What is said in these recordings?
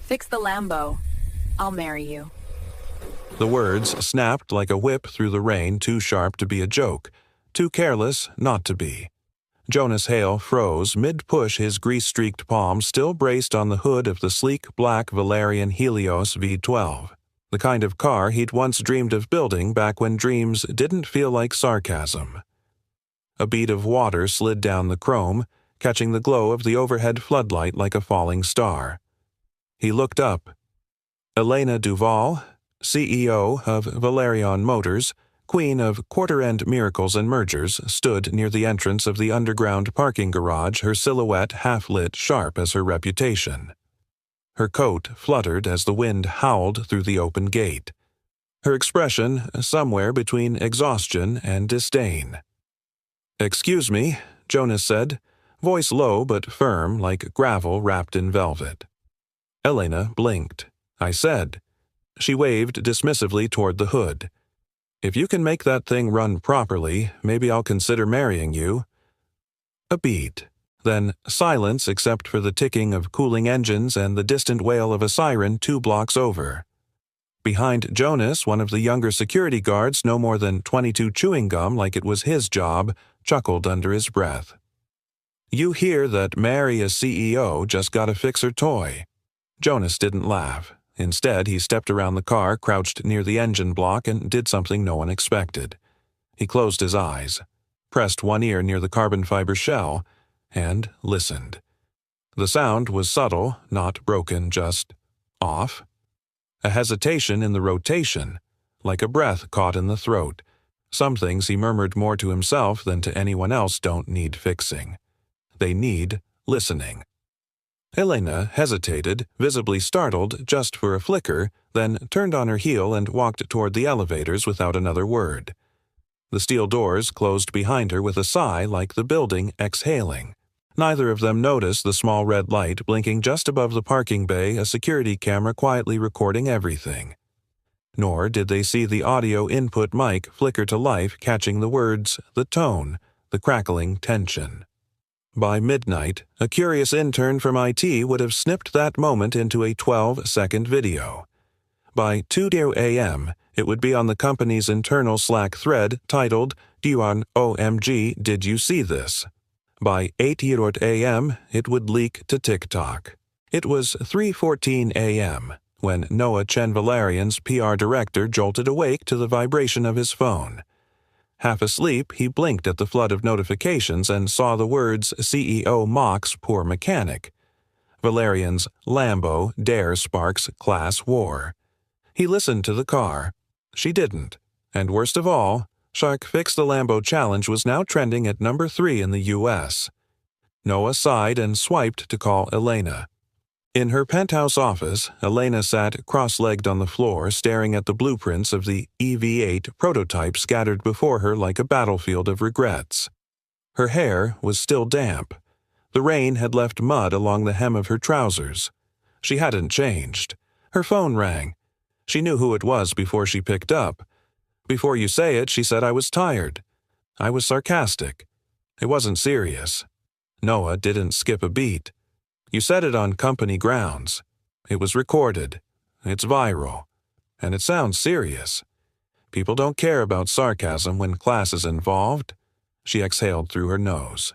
Fix the Lambo. I'll marry you. The words snapped like a whip through the rain, too sharp to be a joke, too careless not to be. Jonas Hale froze mid-push, his grease-streaked palm still braced on the hood of the sleek black Valerian Helios V12, the kind of car he'd once dreamed of building back when dreams didn't feel like sarcasm. A bead of water slid down the chrome, catching the glow of the overhead floodlight like a falling star. He looked up. Elena Duval, CEO of Valerian Motors, queen of quarter-end miracles and mergers, stood near the entrance of the underground parking garage, her silhouette half-lit, sharp as her reputation. Her coat fluttered as the wind howled through the open gate. Her expression somewhere between exhaustion and disdain. "Excuse me," Jonas said, voice low but firm like gravel wrapped in velvet. Elena blinked. "I said." She waved dismissively toward the hood. "If you can make that thing run properly, maybe I'll consider marrying you." A beat. Then silence except for the ticking of cooling engines and the distant wail of a siren 2 blocks over. Behind Jonas, one of the younger security guards, no more than 22, chewing gum like it was his job, chuckled under his breath. "You hear that Mary, a CEO, just got a fixer toy." Jonas didn't laugh. Instead, he stepped around the car, crouched near the engine block, and did something no one expected. He closed his eyes, pressed one ear near the carbon fiber shell, and listened. The sound was subtle, not broken, just off. A hesitation in the rotation, like a breath caught in the throat. Some things, he murmured more to himself than to anyone else, don't need fixing. They need listening. Elena hesitated, visibly startled just for a flicker, then turned on her heel and walked toward the elevators without another word. The steel doors closed behind her with a sigh like the building exhaling. Neither of them noticed the small red light blinking just above the parking bay, a security camera quietly recording everything. Nor did they see the audio input mic flicker to life, catching the words, the tone, the crackling tension. By midnight, a curious intern from IT would have snipped that moment into a 12-second video. By 2 a.m., it would be on the company's internal Slack thread titled, OMG, did you see this? By 8 a.m., it would leak to TikTok. It was 3:14 a.m. when Noah Chen Valerian's PR director jolted awake to the vibration of his phone. Half asleep, he blinked at the flood of notifications and saw the words CEO mocks poor mechanic. Valerian's Lambo dare sparks class war. He listened to the car. She didn't. And worst of all, Shark Fix the Lambo challenge was now trending at number 3 in the U.S. Noah sighed and swiped to call Elena. In her penthouse office, Elena sat cross-legged on the floor, staring at the blueprints of the EV8 prototype scattered before her like a battlefield of regrets. Her hair was still damp. The rain had left mud along the hem of her trousers. She hadn't changed. Her phone rang. She knew who it was before she picked up. "Before you say it," she said, "I was tired." I was sarcastic. It wasn't serious. Noah didn't skip a beat. "You said it on company grounds. It was recorded. It's viral. And it sounds serious. People don't care about sarcasm when class is involved." She exhaled through her nose.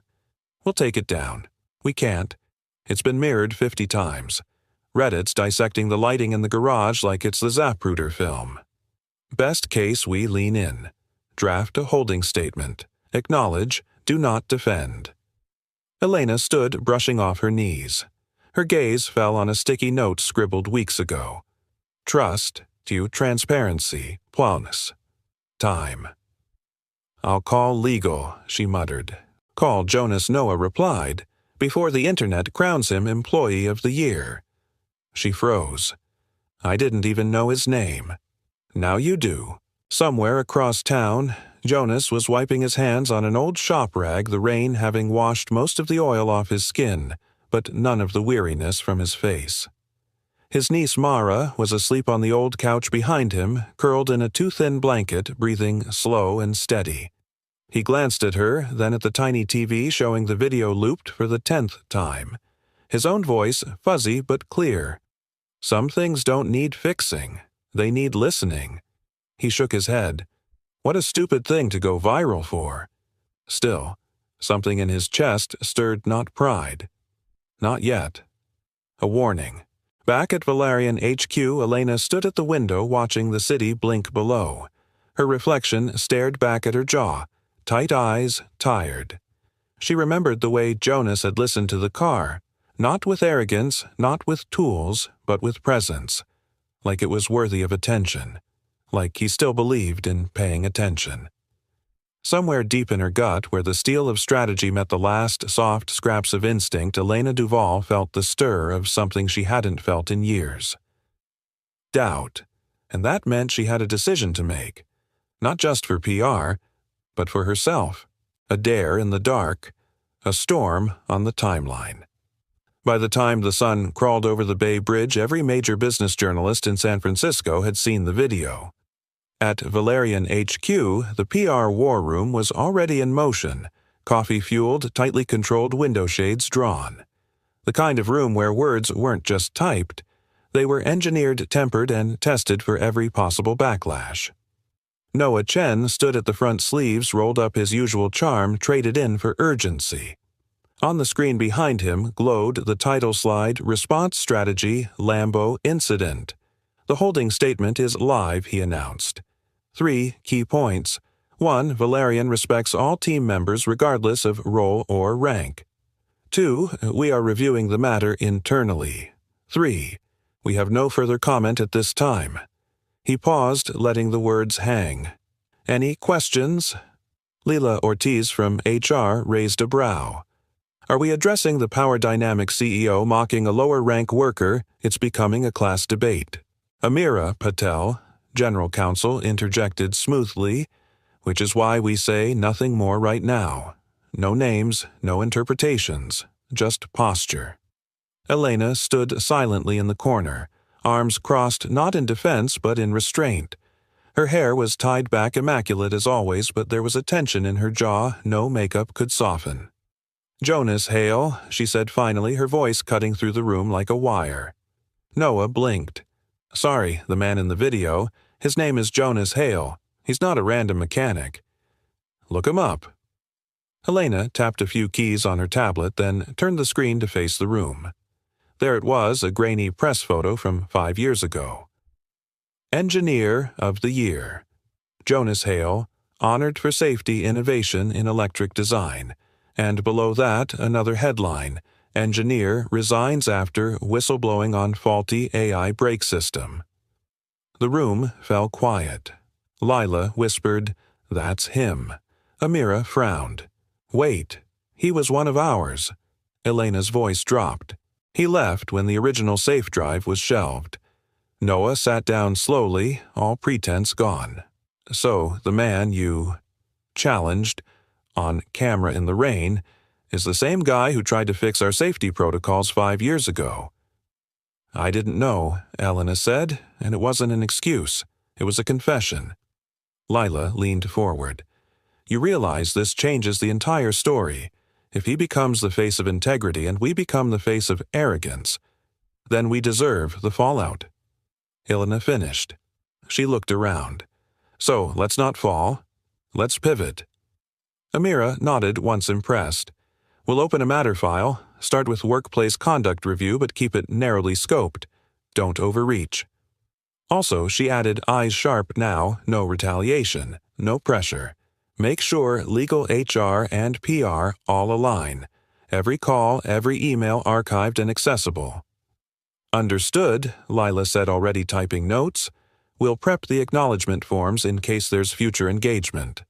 "We'll take it down. We can't. It's been mirrored 50 times. Reddit's dissecting the lighting in the garage like it's the Zapruder film. Best case, we lean in. Draft a holding statement. Acknowledge. Do not defend." Elena stood brushing off her knees. Her gaze fell on a sticky note scribbled weeks ago. Trust to transparency plus time. "I'll call legal," she muttered. "Call Jonas," Noah replied, "before the internet crowns him Employee of the Year." She froze. "I didn't even know his name." "Now you do." Somewhere across town, Jonas was wiping his hands on an old shop rag, the rain having washed most of the oil off his skin, but none of the weariness from his face. His niece Mara was asleep on the old couch behind him, curled in a too-thin blanket, breathing slow and steady. He glanced at her, then at the tiny TV showing the video looped for the 10th time. His own voice, fuzzy but clear. Some things don't need fixing. They need listening. He shook his head. What a stupid thing to go viral for. Still, something in his chest stirred not pride. Not yet. A warning. Back at Valerian HQ, Elena stood at the window watching the city blink below. Her reflection stared back at her jaw, tight eyes, tired. She remembered the way Jonas had listened to the car, not with arrogance, not with tools, but with presence, like it was worthy of attention, like he still believed in paying attention. Somewhere deep in her gut, where the steel of strategy met the last soft scraps of instinct, Elena Duval felt the stir of something she hadn't felt in years. Doubt. And that meant she had a decision to make. Not just for PR, but for herself. A dare in the dark. A storm on the timeline. By the time the sun crawled over the Bay Bridge, every major business journalist in San Francisco had seen the video. At Valerian HQ, the PR war room was already in motion, coffee-fueled, tightly controlled window shades drawn. The kind of room where words weren't just typed. They were engineered, tempered, and tested for every possible backlash. Noah Chen stood at the front, sleeves rolled up, his usual charm traded in for urgency. On the screen behind him glowed the title slide, Response Strategy, Lambo Incident. The holding statement is live, he announced. 3 key points. 1. Valerian respects all team members regardless of role or rank. 2. We are reviewing the matter internally. 3. We have no further comment at this time. He paused, letting the words hang. Any questions? Leila Ortiz from HR raised a brow. Are we addressing the power dynamic CEO mocking a lower-rank worker? It's becoming a class debate. Amira Patel, General Counsel, interjected smoothly, which is why we say nothing more right now. No names, no interpretations, just posture. Elena stood silently in the corner, arms crossed not in defense but in restraint. Her hair was tied back immaculate as always, but there was a tension in her jaw no makeup could soften. Jonas Hale, she said finally, her voice cutting through the room like a wire. Noah blinked. Sorry, the man in the video. His name is Jonas Hale. He's not a random mechanic. Look him up. Elena tapped a few keys on her tablet, then turned the screen to face the room. There it was, a grainy press photo from 5 years ago. Engineer of the Year. Jonas Hale, honored for safety innovation in electric design. And below that, another headline, Engineer resigns after whistleblowing on faulty AI brake system. The room fell quiet. Lila whispered, That's him. Amira frowned. Wait, he was one of ours. Elena's voice dropped. He left when the original safe drive was shelved. Noah sat down slowly, all pretense gone. So the man you challenged, on camera in the rain, is the same guy who tried to fix our safety protocols 5 years ago. I didn't know, Elena said, and it wasn't an excuse. It was a confession. Lila leaned forward. You realize this changes the entire story. If he becomes the face of integrity and we become the face of arrogance, then we deserve the fallout. Elena finished. She looked around. So, let's not fall. Let's pivot. Amira nodded, once impressed. We'll open a matter file, start with workplace conduct review, but keep it narrowly scoped. Don't overreach. Also, she added, eyes sharp now, no retaliation, no pressure. Make sure legal, HR, and PR all align. Every call, every email archived and accessible. Understood, Lila said, already typing notes. We'll prep the acknowledgement forms in case there's future engagement.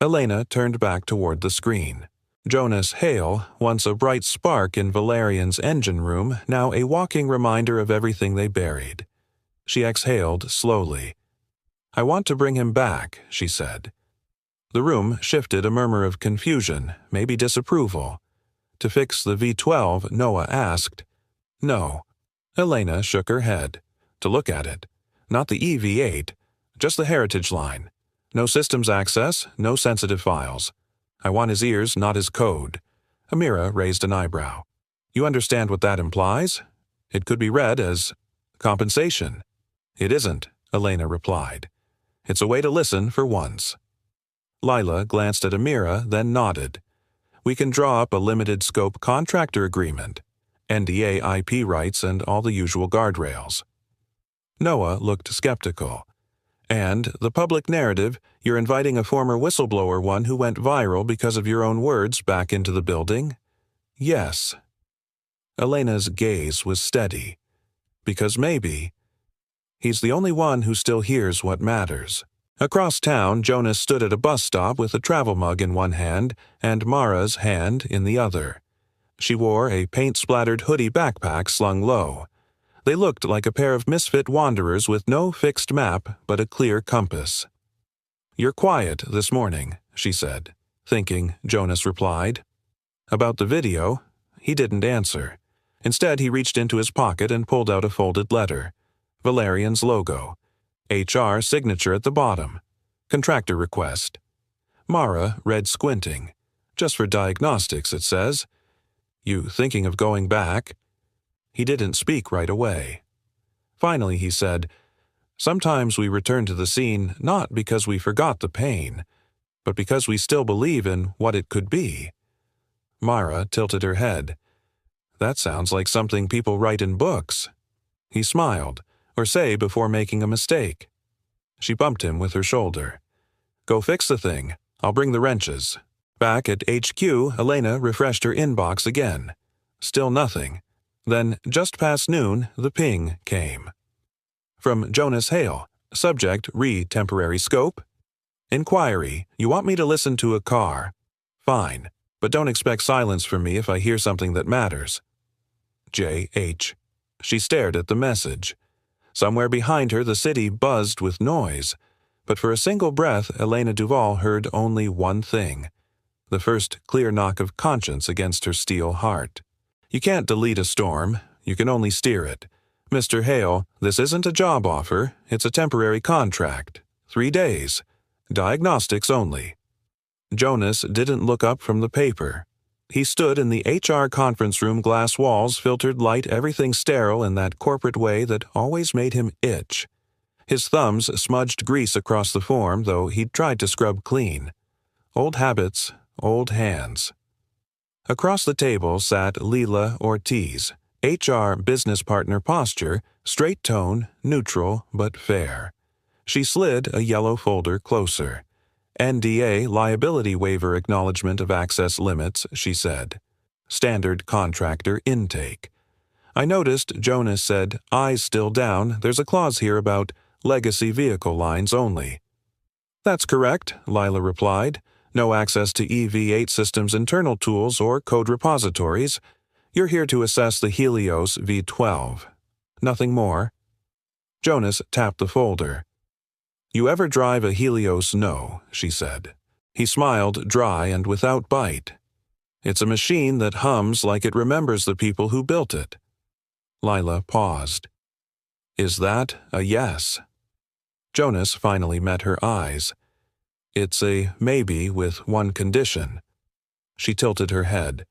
Elena turned back toward the screen. Jonas Hale, once a bright spark in Valerian's engine room, now a walking reminder of everything they buried. She exhaled slowly. I want to bring him back, she said. The room shifted, a murmur of confusion, maybe disapproval. To fix the V12, Noah asked. No. Elena shook her head. To look at it. Not the EV8, just the heritage line. No systems access, no sensitive files. I want his ears, not his code. Amira raised an eyebrow. You understand what that implies? It could be read as, Compensation. It isn't, Elena replied. It's a way to listen for once. Lila glanced at Amira, then nodded. We can draw up a limited scope contractor agreement, NDA IP rights and all the usual guardrails. Noah looked skeptical. And the public narrative, you're inviting a former whistleblower, one who went viral because of your own words, back into the building? Yes. Elena's gaze was steady. Because maybe he's the only one who still hears what matters. Across town, Jonas stood at a bus stop with a travel mug in one hand and Mara's hand in the other. She wore a paint-splattered hoodie backpack slung low. They looked like a pair of misfit wanderers with no fixed map but a clear compass. You're quiet this morning, she said. Thinking, Jonas replied. About the video, he didn't answer. Instead, he reached into his pocket and pulled out a folded letter. Valerian's logo. HR signature at the bottom. Contractor request. Mara read squinting. Just for diagnostics, it says. You thinking of going back? He didn't speak right away. Finally, he said, Sometimes we return to the scene not because we forgot the pain, but because we still believe in what it could be. Mara tilted her head. That sounds like something people write in books. He smiled, or say before making a mistake. She bumped him with her shoulder. Go fix the thing. I'll bring the wrenches. Back at HQ, Elena refreshed her inbox again. Still nothing. Then, just past noon, the ping came. From Jonas Hale. Subject, read temporary scope. Inquiry, you want me to listen to a car. Fine, but don't expect silence from me if I hear something that matters. J.H. She stared at the message. Somewhere behind her the city buzzed with noise, but for a single breath Elena Duval heard only one thing. The first clear knock of conscience against her steel heart. You can't delete a storm, you can only steer it. Mr. Hale, this isn't a job offer, it's a temporary contract. 3 days. Diagnostics only. Jonas didn't look up from the paper. He stood in the HR conference room, glass walls, filtered light, everything sterile in that corporate way that always made him itch. His thumbs smudged grease across the form, though he'd tried to scrub clean. Old habits, old hands. Across the table sat Leela Ortiz, HR business partner posture, straight tone, neutral but fair. She slid a yellow folder closer. NDA liability waiver acknowledgement of access limits, she said. Standard contractor intake. I noticed Jonas said, eyes still down, there's a clause here about legacy vehicle lines only. That's correct, Lila replied. No access to EV8 systems internal tools or code repositories. You're here to assess the Helios V12. Nothing more. Jonas tapped the folder. You ever drive a Helios? No, she said. He smiled dry and without bite. It's a machine that hums like it remembers the people who built it. Lila paused. Is that a yes? Jonas finally met her eyes. It's a maybe with one condition. She tilted her head.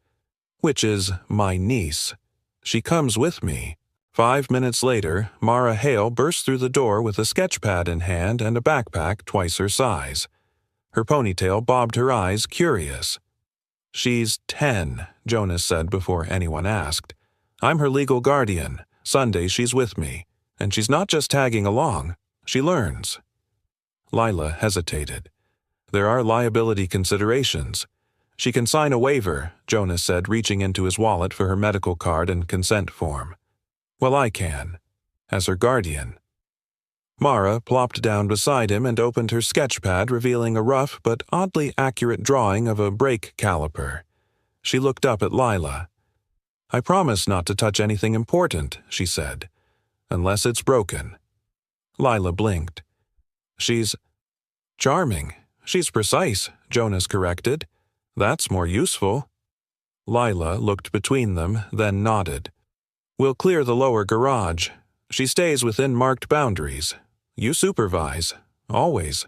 Which is my niece. She comes with me. 5 minutes later, Mara Hale burst through the door with a sketchpad in hand and a backpack twice her size. Her ponytail bobbed her eyes, curious. She's 10, Jonas said before anyone asked. I'm her legal guardian. Sunday she's with me. And she's not just tagging along. She learns. Lila hesitated. There are liability considerations. She can sign a waiver, Jonas said, reaching into his wallet for her medical card and consent form. Well, I can. As her guardian. Mara plopped down beside him and opened her sketchpad, revealing a rough but oddly accurate drawing of a brake caliper. She looked up at Lila. I promise not to touch anything important, she said. Unless it's broken. Lila blinked. She's charming. She's precise, Jonas corrected. That's more useful. Lila looked between them, then nodded. We'll clear the lower garage. She stays within marked boundaries. You supervise. Always.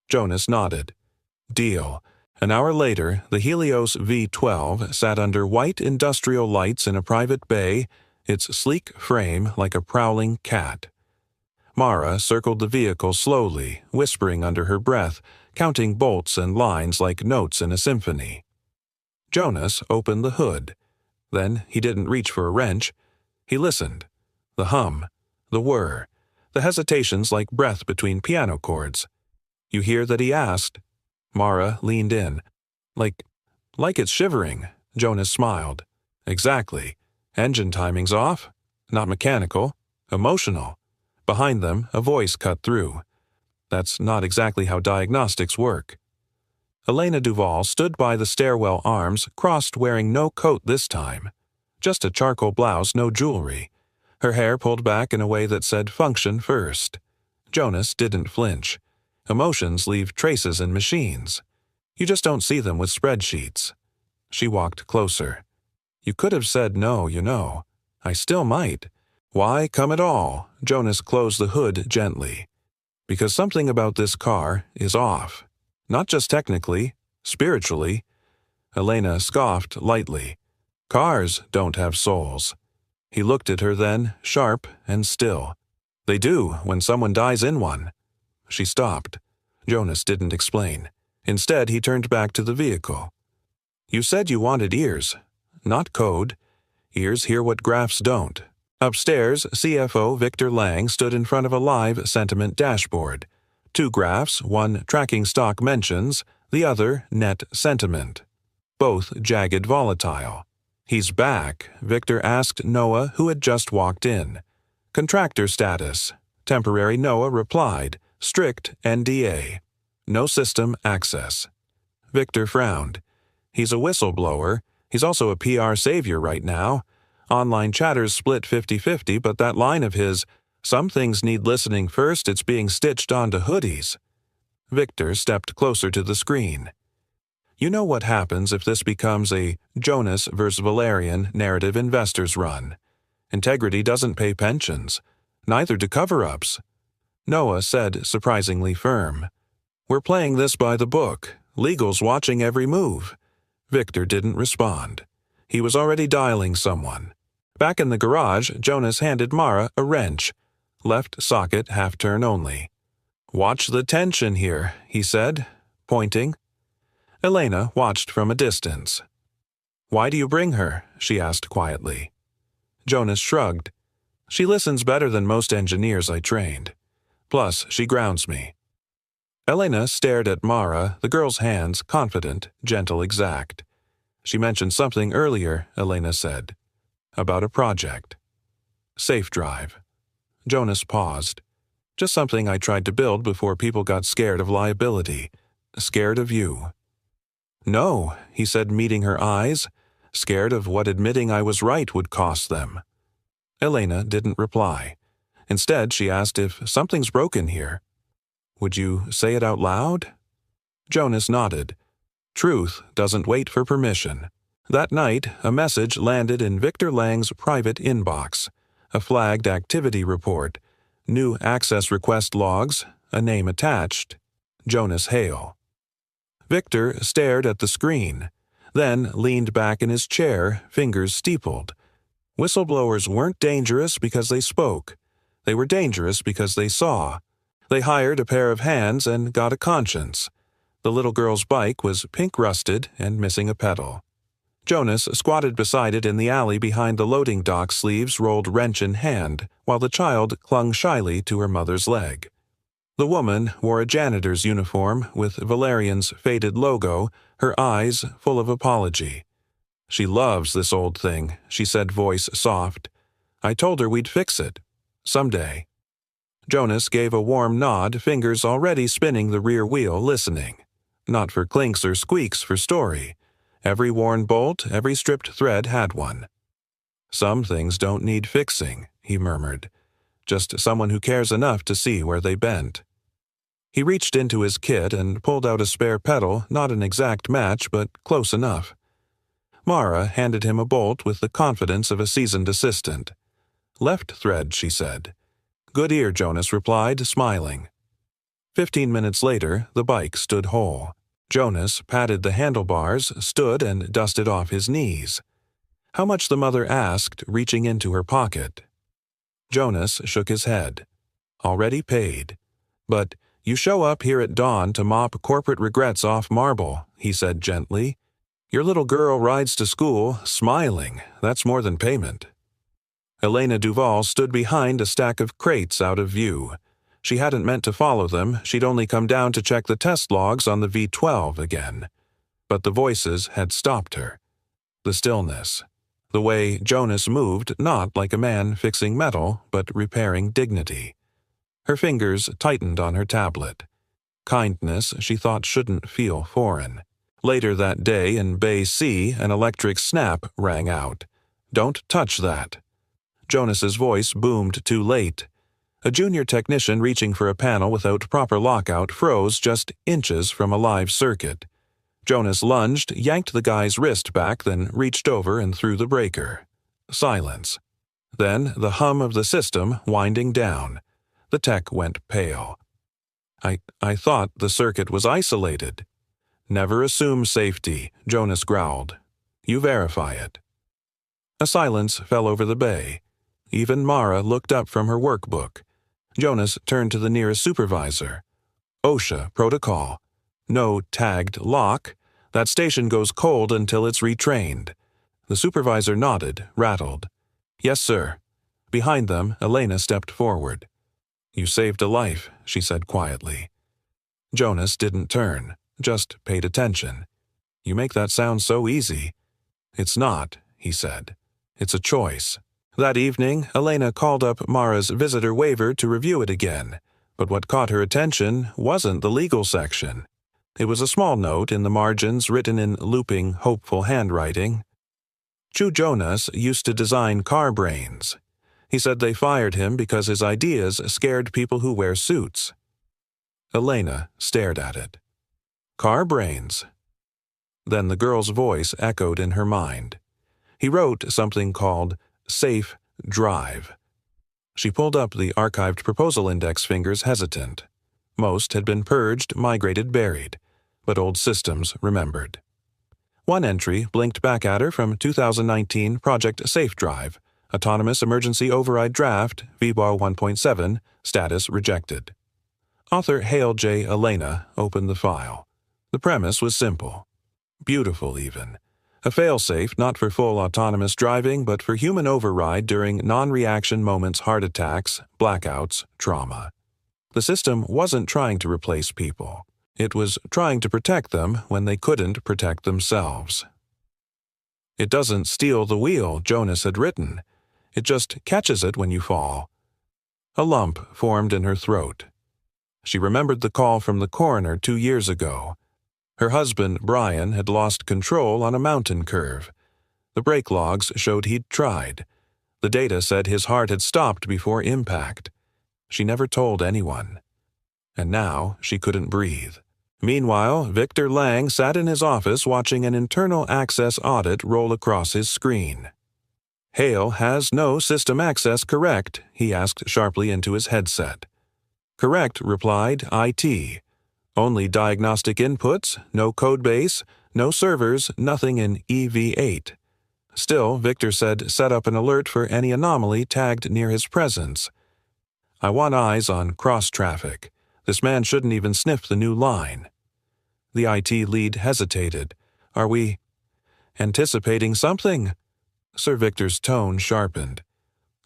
Jonas nodded. Deal. An hour later, the Helios V12 sat under white industrial lights in a private bay, its sleek frame like a prowling cat. Mara circled the vehicle slowly, whispering under her breath, counting bolts and lines like notes in a symphony. Jonas opened the hood. Then he didn't reach for a wrench. He listened. The hum, the whir, the hesitations like breath between piano chords. You hear that he asked? Mara leaned in. Like it's shivering, Jonas smiled. Exactly. Engine timing's off. Not mechanical. Emotional. Behind them, a voice cut through. That's not exactly how diagnostics work. Elena Duval stood by the stairwell arms, crossed, wearing no coat this time. Just a charcoal blouse, no jewelry. Her hair pulled back in a way that said function first. Jonas didn't flinch. Emotions leave traces in machines. You just don't see them with spreadsheets. She walked closer. You could have said no, you know. I still might. Why come at all? Jonas closed the hood gently. Because something about this car is off. Not just technically, spiritually. Elena scoffed lightly. Cars don't have souls. He looked at her then, sharp and still. They do when someone dies in one. She stopped. Jonas didn't explain. Instead, he turned back to the vehicle. You said you wanted ears. Not code. Ears hear what graphs don't. Upstairs, CFO Victor Lang stood in front of a live sentiment dashboard. 2 graphs, one tracking stock mentions, the other net sentiment. Both jagged volatile. He's back, Victor asked Noah, who had just walked in. Contractor status. Temporary Noah replied, strict NDA. No system access. Victor frowned. He's a whistleblower. He's also a PR savior right now. Online chatter's split 50-50, but that line of his, some things need listening first, it's being stitched onto hoodies. Victor stepped closer to the screen. You know what happens if this becomes a Jonas versus Valerian narrative investors run. Integrity doesn't pay pensions. Neither do cover-ups. Noah said, surprisingly firm. We're playing this by the book. Legal's watching every move. Victor didn't respond. He was already dialing someone. Back in the garage, Jonas handed Mara a wrench. Left socket half-turn only. Watch the tension here, he said, pointing. Elena watched from a distance. Why do you bring her? She asked quietly. Jonas shrugged. She listens better than most engineers I trained. Plus, she grounds me. Elena stared at Mara, the girl's hands confident, gentle, exact. She mentioned something earlier, Elena said. About a project. Safe drive. Jonas paused. Just something I tried to build before people got scared of liability. Scared of you. No, he said, meeting her eyes. Scared of what admitting I was right would cost them. Elena didn't reply. Instead, she asked if something's broken here. Would you say it out loud? Jonas nodded. Truth doesn't wait for permission. That night, a message landed in Victor Lang's private inbox. A flagged activity report. New access request logs. A name attached. Jonas Hale. Victor stared at the screen, then leaned back in his chair, fingers steepled. Whistleblowers weren't dangerous because they spoke. They were dangerous because they saw. They hired a pair of hands and got a conscience. The little girl's bike was pink-rusted and missing a pedal. Jonas squatted beside it in the alley behind the loading dock, sleeves rolled wrench in hand, while the child clung shyly to her mother's leg. The woman wore a janitor's uniform with Valerian's faded logo, her eyes full of apology. She loves this old thing, she said, voice soft. I told her we'd fix it. Someday. Jonas gave a warm nod, fingers already spinning the rear wheel, listening. Not for clinks or squeaks, for story. Every worn bolt, every stripped thread had one. Some things don't need fixing, he murmured. Just someone who cares enough to see where they bent. He reached into his kit and pulled out a spare pedal, not an exact match, but close enough. Mara handed him a bolt with the confidence of a seasoned assistant. Left thread, she said. Good ear, Jonas replied, smiling. 15 minutes later, the bike stood whole. Jonas patted the handlebars, stood and dusted off his knees. How much the mother asked, reaching into her pocket. Jonas shook his head. Already paid. But you show up here at dawn to mop corporate regrets off marble, he said gently. Your little girl rides to school, smiling. That's more than payment. Elena Duval stood behind a stack of crates out of view. She hadn't meant to follow them. She'd only come down to check the test logs on the V12 again. But the voices had stopped her. The stillness. The way Jonas moved, not like a man fixing metal, but repairing dignity. Her fingers tightened on her tablet. Kindness she thought shouldn't feel foreign. Later that day in Bay C, an electric snap rang out. Don't touch that. Jonas's voice boomed too late. A junior technician reaching for a panel without proper lockout froze just inches from a live circuit. Jonas lunged, yanked the guy's wrist back, then reached over and threw the breaker. Silence. Then the hum of the system winding down. The tech went pale. I thought the circuit was isolated. Never assume safety, Jonas growled. You verify it. A silence fell over the bay. Even Mara looked up from her workbook. Jonas turned to the nearest supervisor. OSHA protocol. No tagged lock. That station goes cold until it's retrained. The supervisor nodded, rattled. Yes, sir. Behind them, Elena stepped forward. You saved a life, she said quietly. Jonas didn't turn, just paid attention. You make that sound so easy. It's not, he said. It's a choice. That evening, Elena called up Mara's visitor waiver to review it again, but what caught her attention wasn't the legal section. It was a small note in the margins written in looping, hopeful handwriting. Chu Jonas used to design car brains. He said they fired him because his ideas scared people who wear suits. Elena stared at it. Car brains. Then the girl's voice echoed in her mind. He wrote something called Safe Drive. She pulled up the archived proposal index fingers hesitant. Most had been purged, migrated, buried, but old systems remembered. One entry blinked back at her from 2019 Project Safe Drive, Autonomous Emergency Override Draft, VBAR 1.7, status rejected. Author Hale J. Elena opened the file. The premise was simple. Beautiful, even. A failsafe not for full autonomous driving, but for human override during non-reaction moments, heart attacks, blackouts, trauma. The system wasn't trying to replace people. It was trying to protect them when they couldn't protect themselves. It doesn't steal the wheel, Jonas had written. It just catches it when you fall. A lump formed in her throat. She remembered the call from the coroner 2 years ago. Her husband, Brian, had lost control on a mountain curve. The brake logs showed he'd tried. The data said his heart had stopped before impact. She never told anyone. And now she couldn't breathe. Meanwhile, Victor Lang sat in his office watching an internal access audit roll across his screen. Hale has no system access, correct? He asked sharply into his headset. Correct, replied IT. Only diagnostic inputs, no codebase, no servers, nothing in EV8. Still, Victor said set up an alert for any anomaly tagged near his presence. I want eyes on cross-traffic. This man shouldn't even sniff the new line. The IT lead hesitated. Are we anticipating something? Sir Victor's tone sharpened.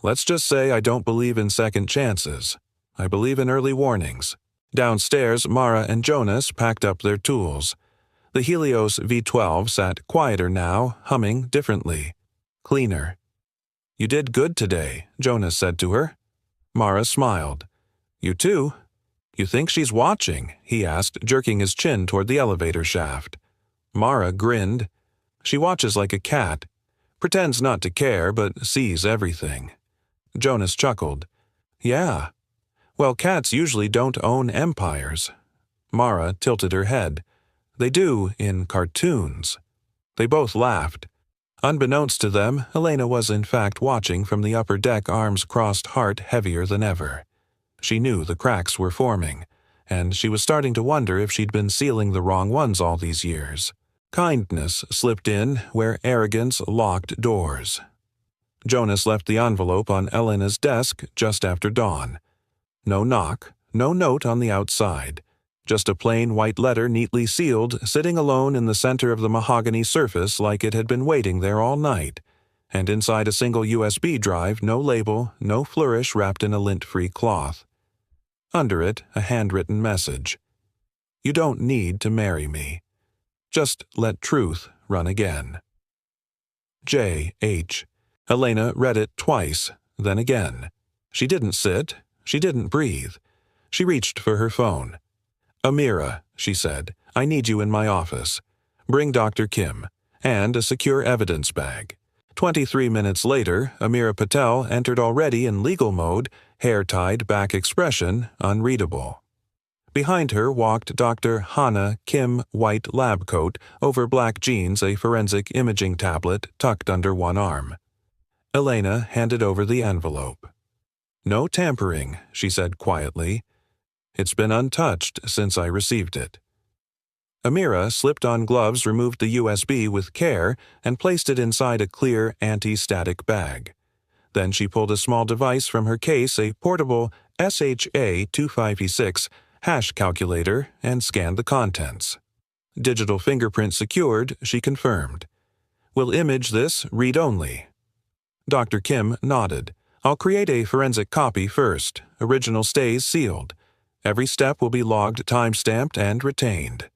Let's just say I don't believe in second chances. I believe in early warnings. Downstairs, Mara and Jonas packed up their tools. The Helios V12 sat quieter now, humming differently. Cleaner. You did good today, Jonas said to her. Mara smiled. You too? You think she's watching? He asked, jerking his chin toward the elevator shaft. Mara grinned. She watches like a cat. Pretends not to care, but sees everything. Jonas chuckled. Yeah. Well, cats usually don't own empires. Mara tilted her head. They do in cartoons. They both laughed. Unbeknownst to them, Elena was in fact watching from the upper deck, arms crossed, heart heavier than ever. She knew the cracks were forming, and she was starting to wonder if she'd been sealing the wrong ones all these years. Kindness slipped in where arrogance locked doors. Jonas left the envelope on Elena's desk just after dawn. No knock, no note on the outside. Just a plain white letter neatly sealed, sitting alone in the center of the mahogany surface like it had been waiting there all night. And inside a single USB drive, no label, no flourish wrapped in a lint-free cloth. Under it, a handwritten message. You don't need to marry me. Just let truth run again. J.H. Elena read it twice, then again. She didn't sit. She didn't breathe. She reached for her phone. Amira, she said, I need you in my office. Bring Dr. Kim, and a secure evidence bag. 23 minutes later, Amira Patel entered already in legal mode, hair-tied back expression unreadable. Behind her walked Dr. Hannah Kim, white lab coat, over black jeans, a forensic imaging tablet tucked under one arm. Elena handed over the envelope. No tampering, she said quietly. It's been untouched since I received it. Amira slipped on gloves, removed the USB with care, and placed it inside a clear anti-static bag. Then she pulled a small device from her case, a portable SHA-25E6 hash calculator, and scanned the contents. Digital fingerprint secured, she confirmed. We'll image this read-only. Dr. Kim nodded. I'll create a forensic copy first. Original stays sealed. Every step will be logged, time-stamped, and retained.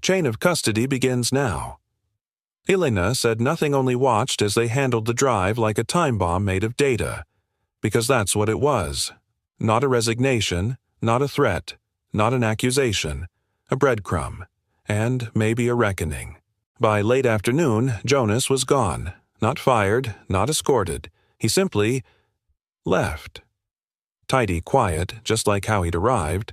Chain of custody begins now. Elena said nothing, only watched as they handled the drive like a time bomb made of data. Because that's what it was. Not a resignation, not a threat, not an accusation, a breadcrumb, and maybe a reckoning. By late afternoon, Jonas was gone. Not fired, not escorted. He simply left. Tidy quiet, just like how he'd arrived.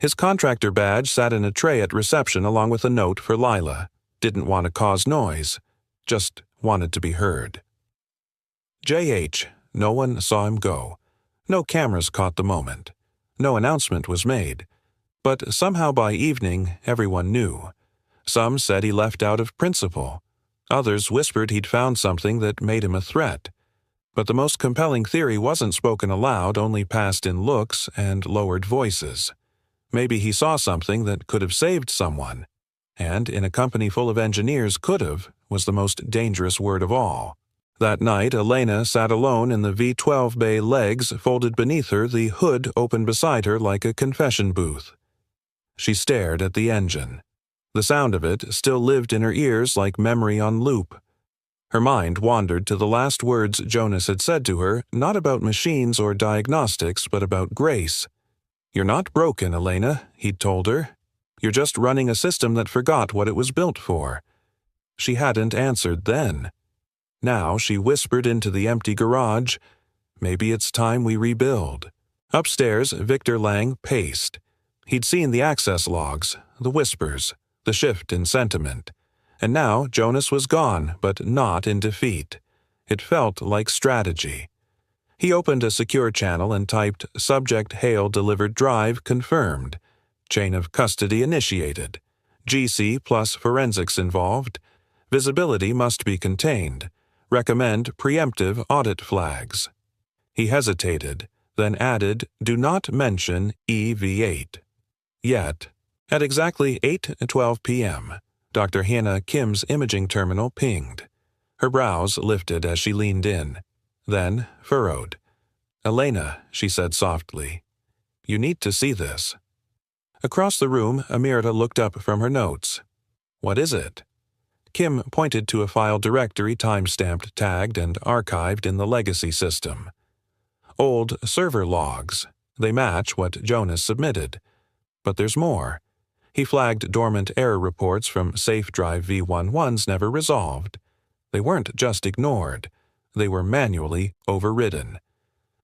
His contractor badge sat in a tray at reception along with a note for Lila. Didn't want to cause noise. Just wanted to be heard. J.H. No one saw him go. No cameras caught the moment. No announcement was made. But somehow by evening, everyone knew. Some said he left out of principle. Others whispered he'd found something that made him a threat. But the most compelling theory wasn't spoken aloud, only passed in looks and lowered voices. Maybe he saw something that could have saved someone. And in a company full of engineers, could have was the most dangerous word of all. That night, Elena sat alone in the V12 bay, legs folded beneath her, the hood open beside her like a confession booth. She stared at the engine. The sound of it still lived in her ears like memory on loop. Her mind wandered to the last words Jonas had said to her, not about machines or diagnostics, but about grace. You're not broken, Elena, he'd told her. You're just running a system that forgot what it was built for. She hadn't answered then. Now she whispered into the empty garage, maybe it's time we rebuild. Upstairs, Victor Lang paced. He'd seen the access logs, the whispers, the shift in sentiment. And now Jonas was gone, but not in defeat. It felt like strategy. He opened a secure channel and typed, Subject Hail delivered drive confirmed. Chain of custody initiated. GC plus forensics involved. Visibility must be contained. Recommend preemptive audit flags. He hesitated, then added, Do not mention EV8. Yet, at exactly 8:12 p.m., Dr. Hannah Kim's imaging terminal pinged. Her brows lifted as she leaned in, then furrowed. Elena, she said softly, you need to see this. Across the room, Amira looked up from her notes. What is it? Kim pointed to a file directory time-stamped, tagged, and archived in the legacy system. Old server logs. They match what Jonas submitted. But there's more. He flagged dormant error reports from safe drive V11s never resolved. They weren't just ignored. They were manually overridden.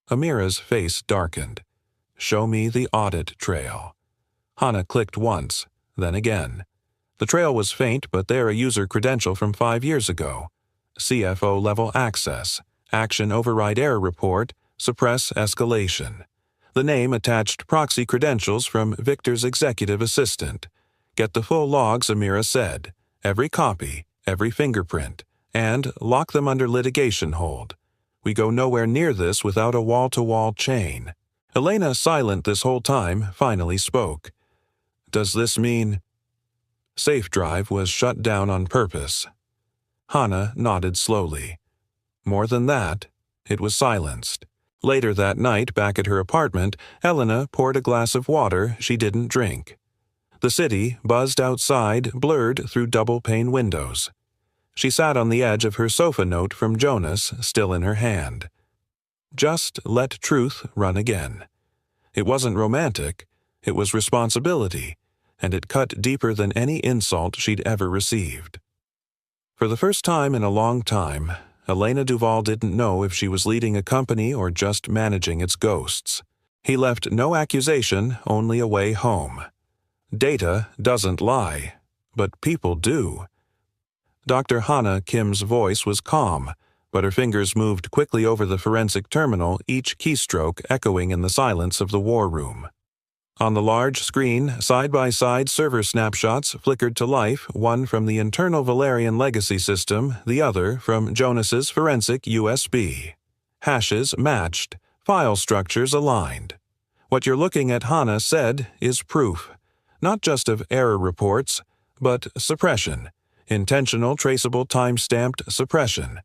Amira's face darkened. Show me the audit trail. Hannah clicked once, then again. The trail was faint, but there a user credential from 5 years ago. CFO-level access, action override error report, suppress escalation. The name attached proxy credentials from Victor's executive assistant. Get the full logs, Amira said. every copy, every fingerprint, and lock them under litigation hold. We go nowhere near this without a wall-to-wall chain. Elena, silent this whole time, finally spoke. Does this mean... Safe Drive was shut down on purpose. Hannah nodded slowly. More than that, it was silenced. Later that night, back at her apartment, Elena poured a glass of water she didn't drink. The city buzzed outside, blurred through double-pane windows. She sat on the edge of her sofa note from Jonas, still in her hand. Just let truth run again. It wasn't romantic, it was responsibility, and it cut deeper than any insult she'd ever received. For the first time in a long time, Elena Duval didn't know if she was leading a company or just managing its ghosts. He left no accusation, only a way home. Data doesn't lie, but people do. Dr. Hannah Kim's voice was calm, but her fingers moved quickly over the forensic terminal, each keystroke echoing in the silence of the war room. On the large screen, side-by-side server snapshots flickered to life, one from the internal Valerian legacy system, the other from Jonas's forensic USB. Hashes matched, file structures aligned. What you're looking at, Hannah said, is proof, not just of error reports, but suppression, intentional, traceable, time-stamped suppression.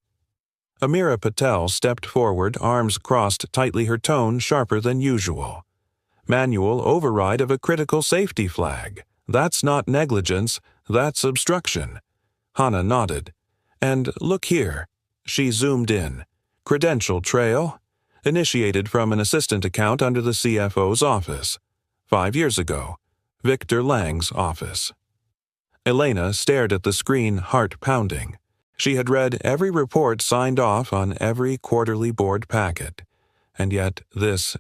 Amira Patel stepped forward, arms crossed tightly, her tone sharper than usual. Manual override of a critical safety flag. That's not negligence, that's obstruction. Hannah nodded. And look here. She zoomed in. Credential trail. Initiated from an assistant account under the CFO's office. 5 years ago. Victor Lang's office. Elena stared at the screen, heart pounding. She had read every report signed off on every quarterly board packet. And yet this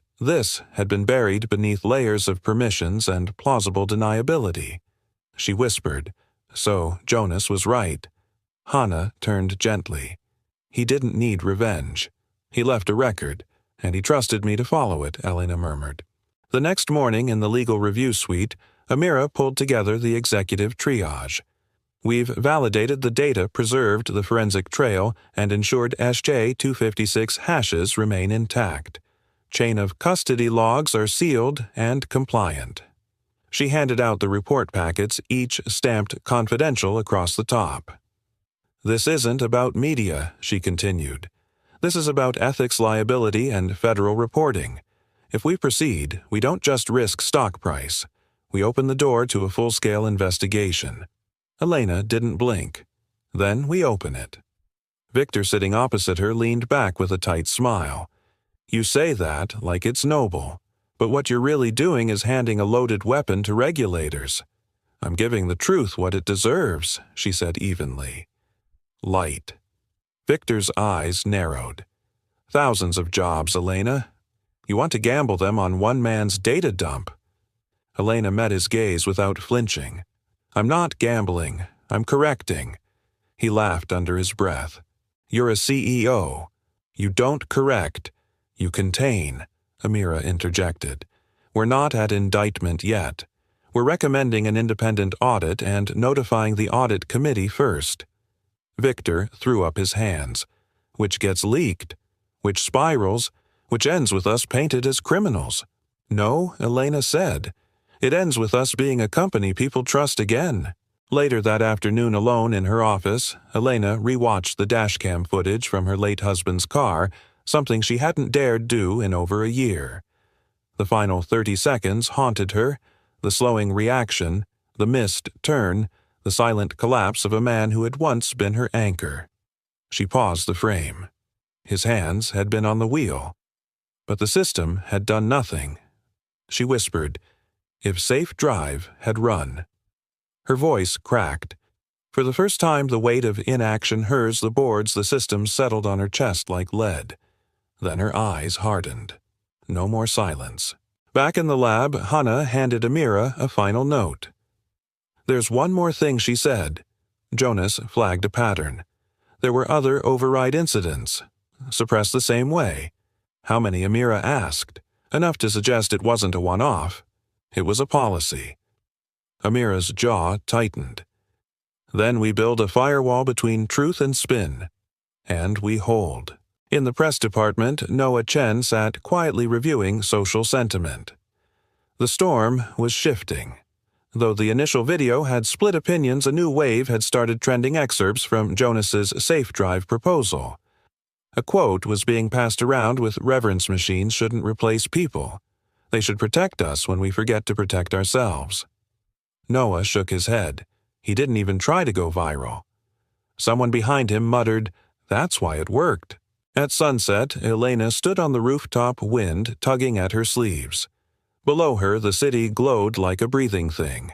had been buried beneath layers of permissions and plausible deniability. She whispered, so Jonas was right. Hannah turned gently. He didn't need revenge. He left a record, and he trusted me to follow it, Elena murmured. The next morning in the legal review suite, Amira pulled together the executive triage. We've validated the data, preserved the forensic trail, and ensured SJ-256 hashes remain intact. Chain of custody logs are sealed and compliant. She handed out the report packets, each stamped confidential across the top. This isn't about media, she continued. This is about ethics liability and federal reporting. If we proceed, we don't just risk stock price. We open the door to a full-scale investigation. Elena didn't blink. Then we open it. Victor, sitting opposite her, leaned back with a tight smile. You say that like it's noble, but what you're really doing is handing a loaded weapon to regulators. I'm giving the truth what it deserves, she said evenly. Light. Victor's eyes narrowed. Thousands of jobs, Elena. You want to gamble them on one man's data dump. Elena met his gaze without flinching. I'm not gambling. I'm correcting. He laughed under his breath. You're a CEO. You don't correct. You contain, Amira interjected. We're not at indictment yet. We're recommending an independent audit and notifying the audit committee first. Victor threw up his hands. Which gets leaked, which spirals, which ends with us painted as criminals. No, Elena said. It ends with us being a company people trust again. Later that afternoon, alone in her office, Elena rewatched the dashcam footage from her late husband's car, something she hadn't dared do in over a year. The final 30 seconds haunted her, the slowing reaction, the missed turn, the silent collapse of a man who had once been her anchor. She paused the frame. His hands had been on the wheel. But the system had done nothing. She whispered, if Safe Drive had run. Her voice cracked. For the first time, the weight of inaction, hers, the boards, the system, settled on her chest like lead. Then her eyes hardened. No more silence. Back in the lab, Hannah handed Amira a final note. There's one more thing, she said. Jonas flagged a pattern. There were other override incidents. Suppressed the same way. How many, Amira asked. Enough to suggest it wasn't a one-off. It was a policy. Amira's jaw tightened. Then we build a firewall between truth and spin. And we hold. In the press department, Noah Chen sat quietly reviewing social sentiment. The storm was shifting. Though the initial video had split opinions, a new wave had started trending excerpts from Jonas's safe drive proposal. A quote was being passed around with reverence machines shouldn't replace people. They should protect us when we forget to protect ourselves. Noah shook his head. He didn't even try to go viral. Someone behind him muttered, "That's why it worked." At sunset, Elena stood on the rooftop, wind tugging at her sleeves. Below her, the city glowed like a breathing thing.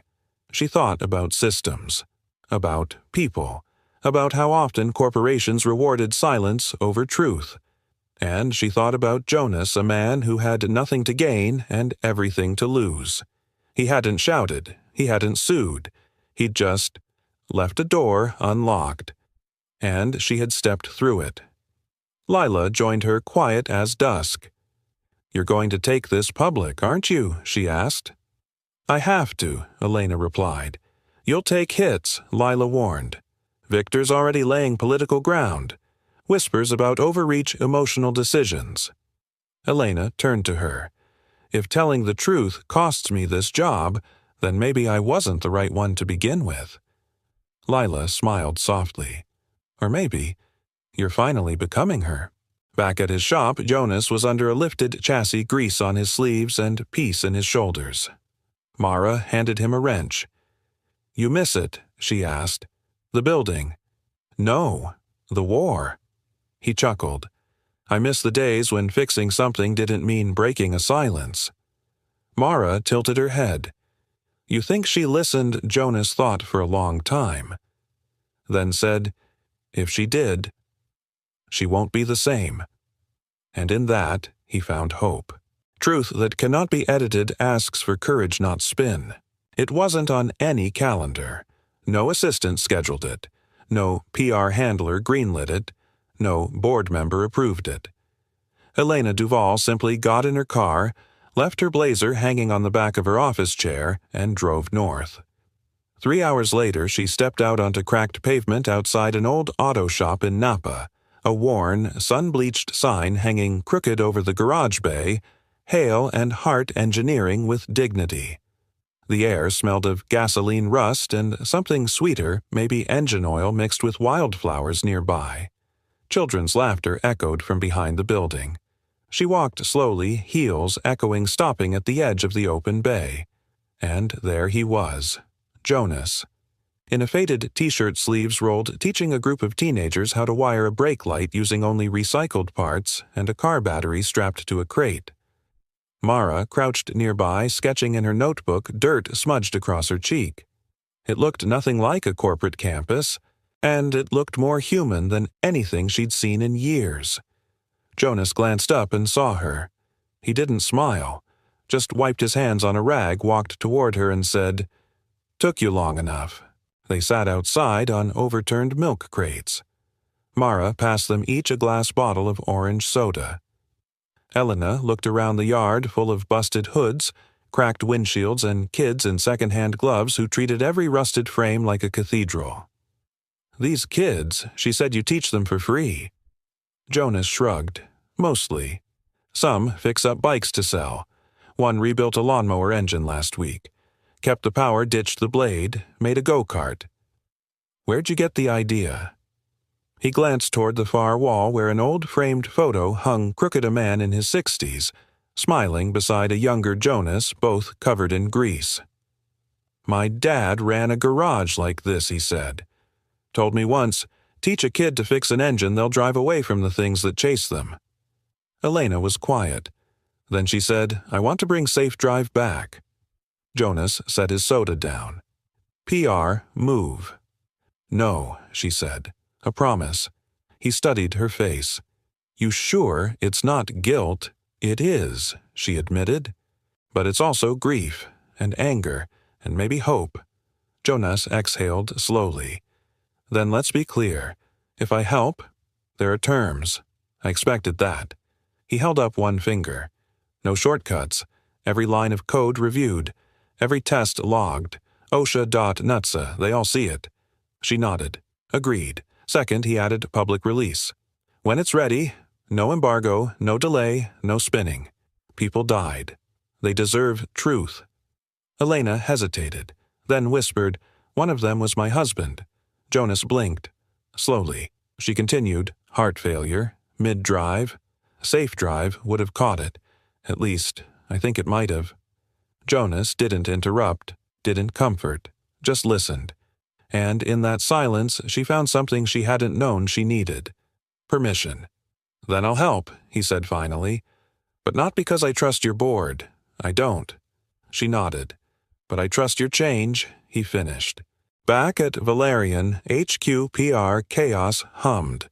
She thought about systems, about people, about how often corporations rewarded silence over truth. And she thought about Jonas, a man who had nothing to gain and everything to lose. He hadn't shouted, he hadn't sued, he'd just left a door unlocked. And she had stepped through it. Lila joined her quiet as dusk. "You're going to take this public, aren't you?" she asked. "I have to," Elena replied. "You'll take hits," Lila warned. "Victor's already laying political ground. Whispers about overreach emotional decisions." Elena turned to her. "If telling the truth costs me this job, then maybe I wasn't the right one to begin with." Lila smiled softly. "Or maybe you're finally becoming her." Back at his shop, Jonas was under a lifted chassis, grease on his sleeves and peace in his shoulders. Mara handed him a wrench. "You miss it?" she asked. "The building?" "No, the war." He chuckled. "I miss the days when fixing something didn't mean breaking a silence." Mara tilted her head. "You think she listened?" Jonas thought for a long time. Then said, "If she did, she won't be the same." And in that, he found hope. Truth that cannot be edited asks for courage, not spin. It wasn't on any calendar. No assistant scheduled it. No PR handler greenlit it. No board member approved it. Elena Duval simply got in her car, left her blazer hanging on the back of her office chair, and drove north. 3 hours later, she stepped out onto cracked pavement outside an old auto shop in Napa, a worn, sun-bleached sign hanging crooked over the garage bay, "Hale and Hart Engineering with Dignity." The air smelled of gasoline rust and something sweeter, maybe engine oil mixed with wildflowers nearby. Children's laughter echoed from behind the building. She walked slowly, heels echoing, stopping at the edge of the open bay. And there he was, Jonas. In a faded t-shirt sleeves rolled, teaching a group of teenagers how to wire a brake light using only recycled parts and a car battery strapped to a crate. Mara crouched nearby, sketching in her notebook, dirt smudged across her cheek. It looked nothing like a corporate campus, and it looked more human than anything she'd seen in years. Jonas glanced up and saw her. He didn't smile, just wiped his hands on a rag, walked toward her and said, "Took you long enough." They sat outside on overturned milk crates. Mara passed them each a glass bottle of orange soda. Elena looked around the yard full of busted hoods, cracked windshields, and kids in second-hand gloves who treated every rusted frame like a cathedral. "These kids, she said you teach them for free." Jonas shrugged. "Mostly. Some fix up bikes to sell. One rebuilt a lawnmower engine last week. Kept the power, ditched the blade, made a go-kart." "Where'd you get the idea?" He glanced toward the far wall where an old framed photo hung crooked, a man in his 60s, smiling beside a younger Jonas, both covered in grease. "My dad ran a garage like this," he said. "Told me once, teach a kid to fix an engine, they'll drive away from the things that chase them." Elena was quiet. Then she said, "I want to bring Safe Drive back." Jonas set his soda down. "PR, move." "No," she said. "A promise." He studied her face. "You sure it's not guilt?" "It is," she admitted. "But it's also grief, and anger, and maybe hope." Jonas exhaled slowly. "Then let's be clear. If I help, there are terms. I expected that." He held up one finger. "No shortcuts. Every line of code reviewed. Every test logged. OSHA.NUTSA, they all see it." She nodded. Agreed. Second, he added public release. When it's ready, no embargo, no delay, no spinning. People died. They deserve truth. Elena hesitated, then whispered, "One of them was my husband." Jonas blinked. Slowly. She continued, "Heart failure, mid-drive. Safe drive would have caught it. At least, I think it might have." Jonas didn't interrupt, didn't comfort, just listened. And in that silence, she found something she hadn't known she needed. Permission. "Then I'll help," he said finally. "But not because I trust your board. I don't." She nodded. "But I trust your change," he finished. Back at Valerian, HQPR chaos hummed.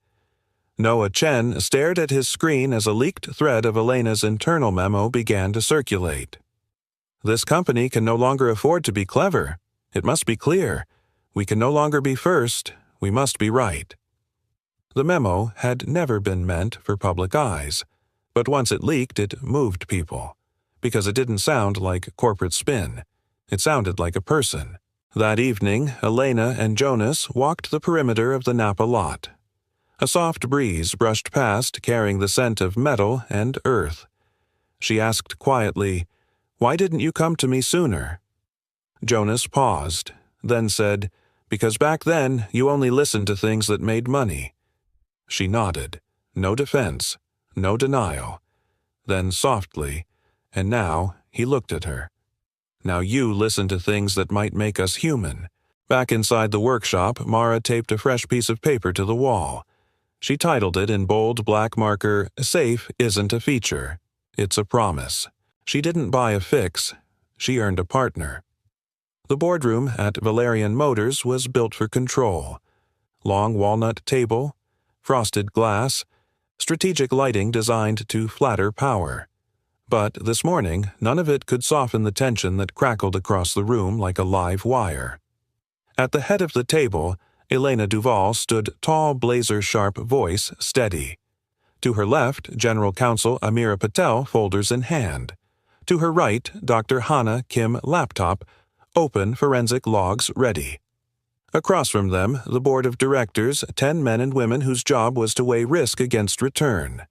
Noah Chen stared at his screen as a leaked thread of Elena's internal memo began to circulate. "This company can no longer afford to be clever. It must be clear. We can no longer be first. We must be right." The memo had never been meant for public eyes, but once it leaked, it moved people. Because it didn't sound like corporate spin. It sounded like a person. That evening, Elena and Jonas walked the perimeter of the Napa lot. A soft breeze brushed past, carrying the scent of metal and earth. She asked quietly, "Why didn't you come to me sooner?" Jonas paused, then said, "Because back then you only listened to things that made money." She nodded. No defense, no denial. Then softly, and now he looked at her. "Now you listen to things that might make us human." Back inside the workshop, Mara taped a fresh piece of paper to the wall. She titled it in bold black marker, "Safe isn't a feature. It's a promise." She didn't buy a fix. She earned a partner. The boardroom at Valerian Motors was built for control. Long walnut table, frosted glass, strategic lighting designed to flatter power. But this morning, none of it could soften the tension that crackled across the room like a live wire. At the head of the table, Elena Duval stood tall, blazer-sharp voice steady. To her left, General Counsel Amira Patel, folders in hand. To her right, Dr. Hana Kim laptop, open forensic logs ready. Across from them, the board of directors, 10 men and women whose job was to weigh risk against return.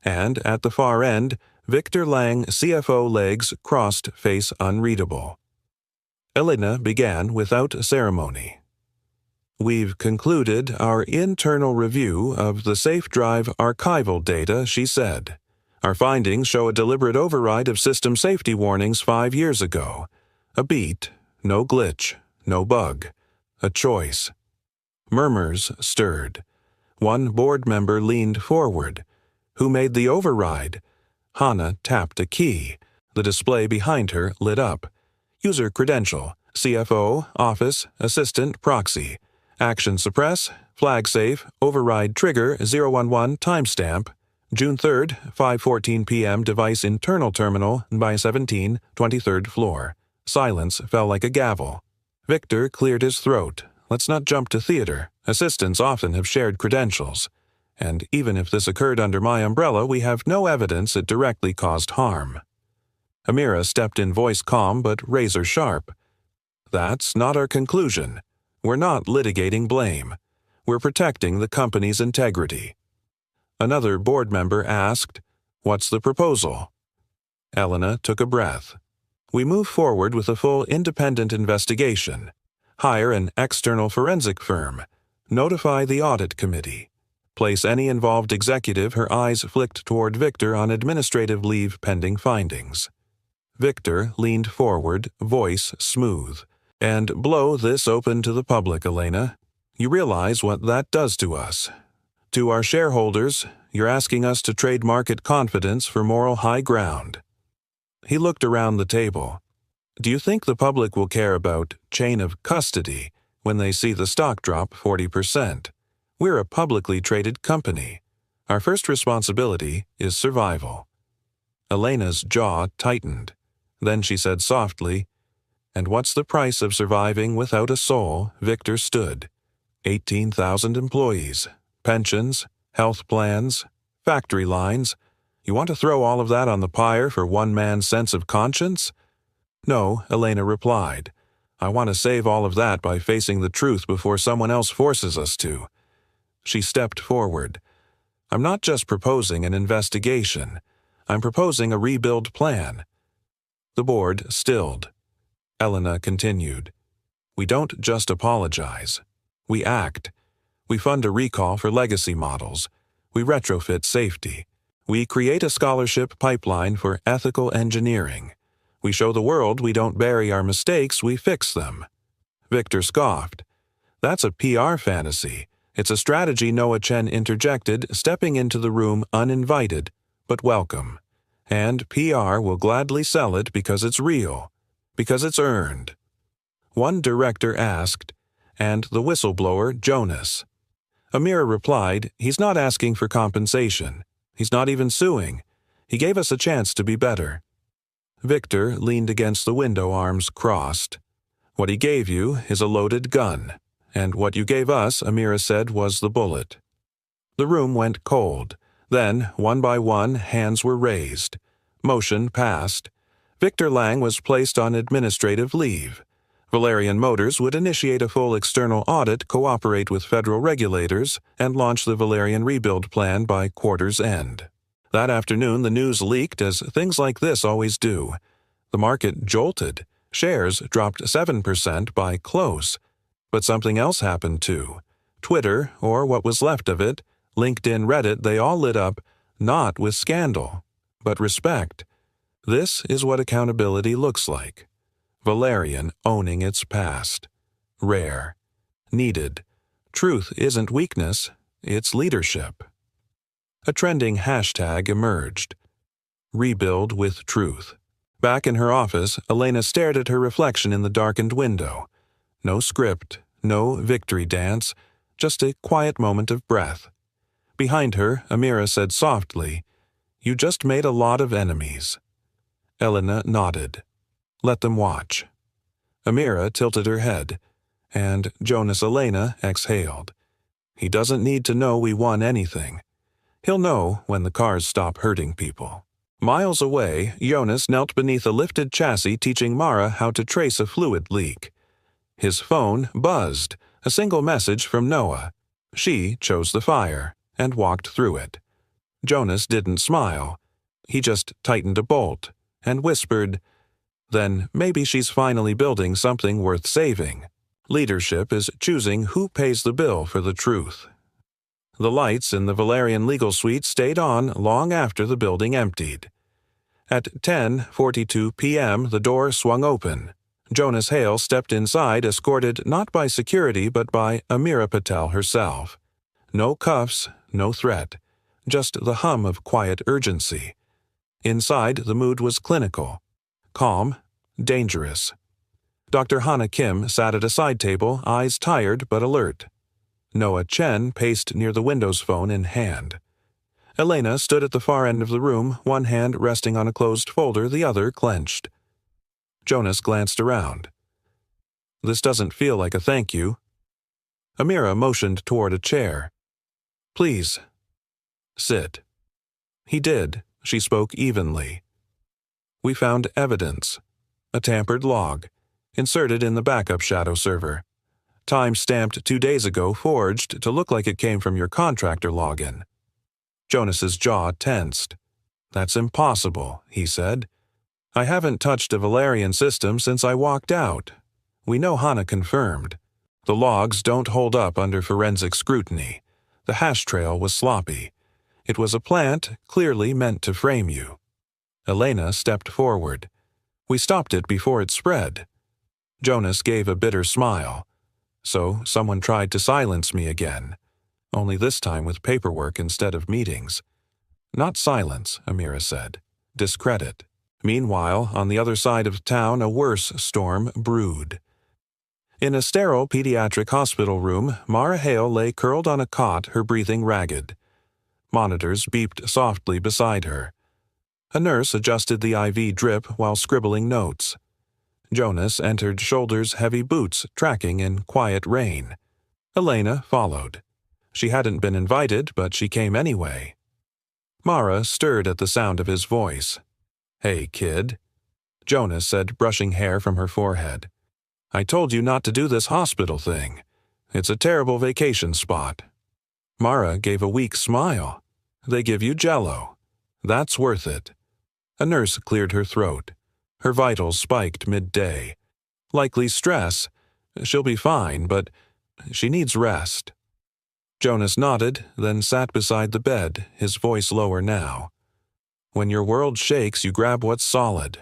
And at the far end, Victor Lang, CFO, legs crossed, face unreadable. Elena began without ceremony. "We've concluded our internal review of the Safe Drive archival data," she said. "Our findings show a deliberate override of system safety warnings 5 years ago. A beat, no glitch, no bug. A choice." Murmurs stirred. One board member leaned forward. "Who made the override?" Hana tapped a key. The display behind her lit up. User credential, CFO, office, assistant, proxy. Action suppress, flag safe, override trigger 011 timestamp. June 3rd, 5:14 p.m. device internal terminal by 17, 23rd floor. Silence fell like a gavel. Victor cleared his throat. "Let's not jump to theater. Assistants often have shared credentials. And even if this occurred under my umbrella, we have no evidence it directly caused harm." Amira stepped in, voice calm but razor sharp. "That's not our conclusion. We're not litigating blame. We're protecting the company's integrity." Another board member asked, "What's the proposal?" Elena took a breath. "We move forward with a full independent investigation. Hire an external forensic firm. Notify the audit committee. Place any involved executive," her eyes flicked toward Victor, "on administrative leave pending findings." Victor leaned forward, voice smooth. "And blow this open to the public, Elena. You realize what that does to us. To our shareholders, you're asking us to trade market confidence for moral high ground." He looked around the table. "Do you think the public will care about chain of custody when they see the stock drop 40%? We're a publicly traded company. Our first responsibility is survival." Elena's jaw tightened. Then she said softly, "And what's the price of surviving without a soul?" Victor stood. 18,000 employees, pensions, health plans, factory lines. You want to throw all of that on the pyre for one man's sense of conscience? "No," Elena replied. I want to save all of that by facing the truth before someone else forces us to. She stepped forward. I'm not just proposing an investigation. I'm proposing a rebuild plan. The board stilled. Elena continued. We don't just apologize. We act. We fund a recall for legacy models. We retrofit safety. We create a scholarship pipeline for ethical engineering. We show the world we don't bury our mistakes, we fix them. Victor scoffed. That's a PR fantasy. It's a strategy, Noah Chen interjected, stepping into the room uninvited, but welcome. And PR will gladly sell it because it's real, because it's earned. One director asked, and the whistleblower, Jonas. Amira replied, he's not asking for compensation. He's not even suing. He gave us a chance to be better. Victor leaned against the window, arms crossed. What he gave you is a loaded gun, and what you gave us, Amira said, was the bullet. The room went cold. Then, one by one, hands were raised. Motion passed. Victor Lang was placed on administrative leave. Valerian Motors would initiate a full external audit, cooperate with federal regulators, and launch the Valerian rebuild plan by quarter's end. That afternoon, the news leaked, as things like this always do. The market jolted. Shares dropped 7% by close. But something else happened too. Twitter, or what was left of it, LinkedIn, Reddit, they all lit up, not with scandal, but respect. This is what accountability looks like. Valerian owning its past. Rare. Needed. Truth isn't weakness, it's leadership. A trending hashtag emerged. Rebuild with truth. Back in her office, Elena stared at her reflection in the darkened window. No script, no victory dance, just a quiet moment of breath. Behind her, Amira said softly, You just made a lot of enemies. Elena nodded. Let them watch. Amira tilted her head, and Jonas Elena exhaled. He doesn't need to know we won anything. He'll know when the cars stop hurting people. Miles away, Jonas knelt beneath a lifted chassis teaching Mara how to trace a fluid leak. His phone buzzed, a single message from Noah. She chose the fire and walked through it. Jonas didn't smile. He just tightened a bolt and whispered, Then maybe she's finally building something worth saving. Leadership is choosing who pays the bill for the truth. The lights in the Valerian legal suite stayed on long after the building emptied. At 10:42 p.m., the door swung open. Jonas Hale stepped inside, escorted not by security but by Amira Patel herself. No cuffs, no threat, just the hum of quiet urgency. Inside, the mood was clinical. Calm, dangerous. Dr. Hana Kim sat at a side table, eyes tired but alert. Noah Chen paced near the Windows phone in hand. Elena stood at the far end of the room, one hand resting on a closed folder, the other clenched. Jonas glanced around. This doesn't feel like a thank you. Amira motioned toward a chair. Please. Sit. He did. She spoke evenly. We found evidence. A tampered log, inserted in the backup shadow server. Time stamped 2 days ago, forged to look like it came from your contractor login. Jonas's jaw tensed. That's impossible, he said. I haven't touched a Valerian system since I walked out. We know Hana confirmed. The logs don't hold up under forensic scrutiny. The hash trail was sloppy. It was a plant clearly meant to frame you. Elena stepped forward. We stopped it before it spread. Jonas gave a bitter smile. So someone tried to silence me again, only this time with paperwork instead of meetings. Not silence, Amira said. Discredit. Meanwhile, on the other side of town, a worse storm brewed. In a sterile pediatric hospital room, Mara Hale lay curled on a cot, her breathing ragged. Monitors beeped softly beside her. A nurse adjusted the IV drip while scribbling notes. Jonas entered Shoulder's heavy boots, tracking in quiet rain. Elena followed. She hadn't been invited, but she came anyway. Mara stirred at the sound of his voice. Hey, kid. Jonas said, brushing hair from her forehead. I told you not to do this hospital thing. It's a terrible vacation spot. Mara gave a weak smile. They give you Jell-O. That's worth it. A nurse cleared her throat. Her vitals spiked midday. Likely stress. She'll be fine, but she needs rest. Jonas nodded, then sat beside the bed, his voice lower now. When your world shakes, you grab what's solid.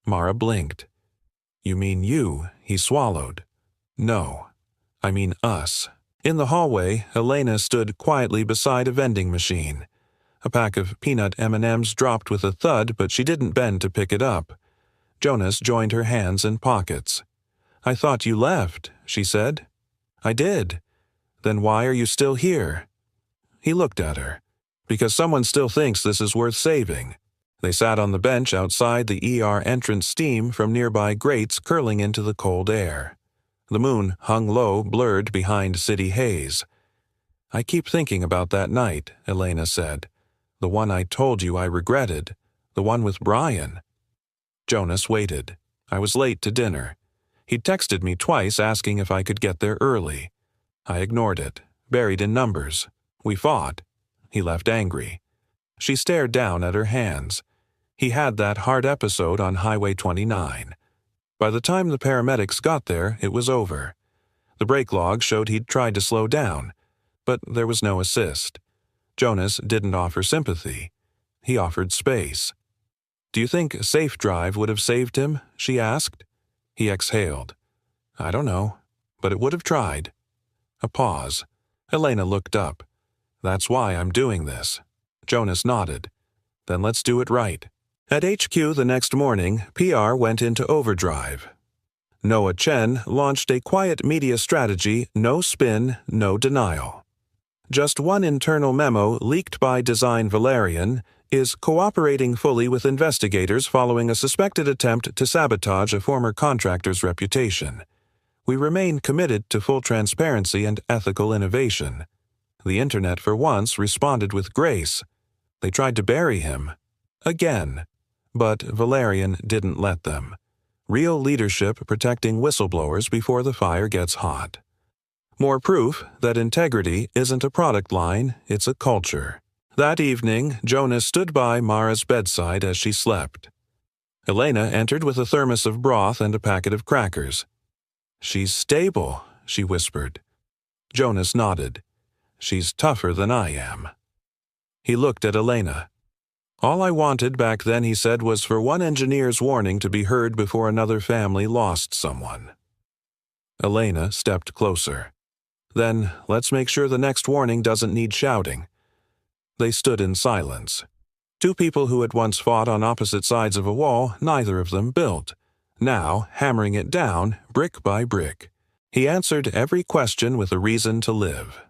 Mara blinked. You mean you, he swallowed. No, I mean us. In the hallway, Elena stood quietly beside a vending machine. A pack of peanut M&Ms dropped with a thud, but she didn't bend to pick it up. Jonas joined her hands in pockets. I thought you left, she said. I did. Then why are you still here? He looked at her. Because someone still thinks this is worth saving. They sat on the bench outside the ER entrance, steam from nearby grates curling into the cold air. The moon hung low, blurred behind city haze. I keep thinking about that night, Elena said. The one I told you I regretted. The one with Brian. Jonas waited. I was late to dinner. He'd texted me twice asking if I could get there early. I ignored it, buried in numbers. We fought. He left angry. She stared down at her hands. He had that hard episode on Highway 29. By the time the paramedics got there, it was over. The brake log showed he'd tried to slow down, but there was no assist. Jonas didn't offer sympathy. He offered space. Do you think a safe drive would have saved him? She asked. He exhaled. I don't know, but it would have tried. A pause. Elena looked up. That's why I'm doing this. Jonas nodded. Then let's do it right. At HQ the next morning, PR went into overdrive. Noah Chen launched a quiet media strategy, no spin, no denial. Just one internal memo leaked by Design Valerian is cooperating fully with investigators following a suspected attempt to sabotage a former contractor's reputation. We remain committed to full transparency and ethical innovation. The Internet for once responded with grace. They tried to bury him. Again. But Valerian didn't let them. Real leadership protecting whistleblowers before the fire gets hot. More proof that integrity isn't a product line, it's a culture. That evening, Jonas stood by Mara's bedside as she slept. Elena entered with a thermos of broth and a packet of crackers. She's stable, she whispered. Jonas nodded. She's tougher than I am. He looked at Elena. All I wanted back then, he said, was for one engineer's warning to be heard before another family lost someone. Elena stepped closer. Then, let's make sure the next warning doesn't need shouting. They stood in silence. Two people who had once fought on opposite sides of a wall, neither of them built. Now, hammering it down, brick by brick. He answered every question with a reason to live.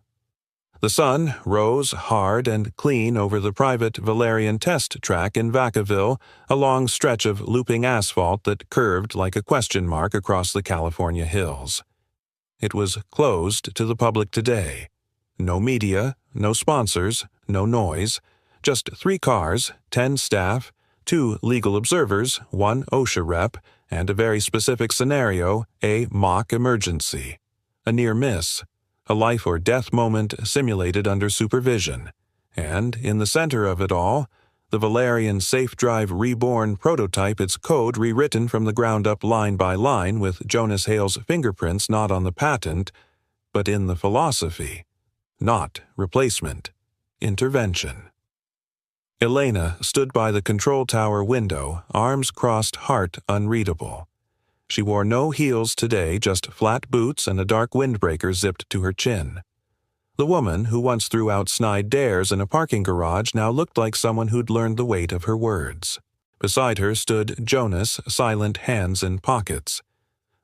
The sun rose hard and clean over the private Valerian test track in Vacaville, a long stretch of looping asphalt that curved like a question mark across the California hills. It was closed to the public today. No media, no sponsors, no noise. Just 3 cars, 10 staff, 2 legal observers, 1 OSHA rep, and a very specific scenario, a mock emergency. A near miss. A life or death moment simulated under supervision. And, in the center of it all, the Valerian Safe Drive Reborn prototype, its code rewritten from the ground up line by line with Jonas Hale's fingerprints not on the patent, but in the philosophy. Not replacement. Intervention. Elena stood by the control tower window, arms crossed, heart unreadable. She wore no heels today, just flat boots and a dark windbreaker zipped to her chin. The woman, who once threw out snide dares in a parking garage, now looked like someone who'd learned the weight of her words. Beside her stood Jonas, silent, hands in pockets.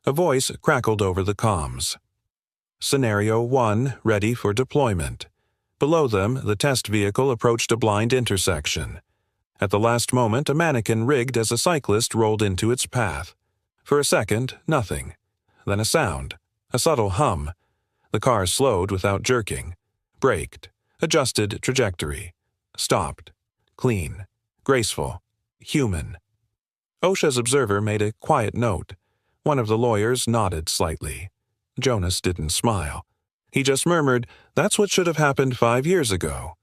A voice crackled over the comms. Scenario 1, ready for deployment. Below them, the test vehicle approached a blind intersection. At the last moment, a mannequin rigged as a cyclist rolled into its path. For a second, nothing. Then a sound. A subtle hum. The car slowed without jerking. Braked. Adjusted trajectory. Stopped. Clean. Graceful. Human. OSHA's observer made a quiet note. One of the lawyers nodded slightly. Jonas didn't smile. He just murmured, "That's what should have happened 5 years ago."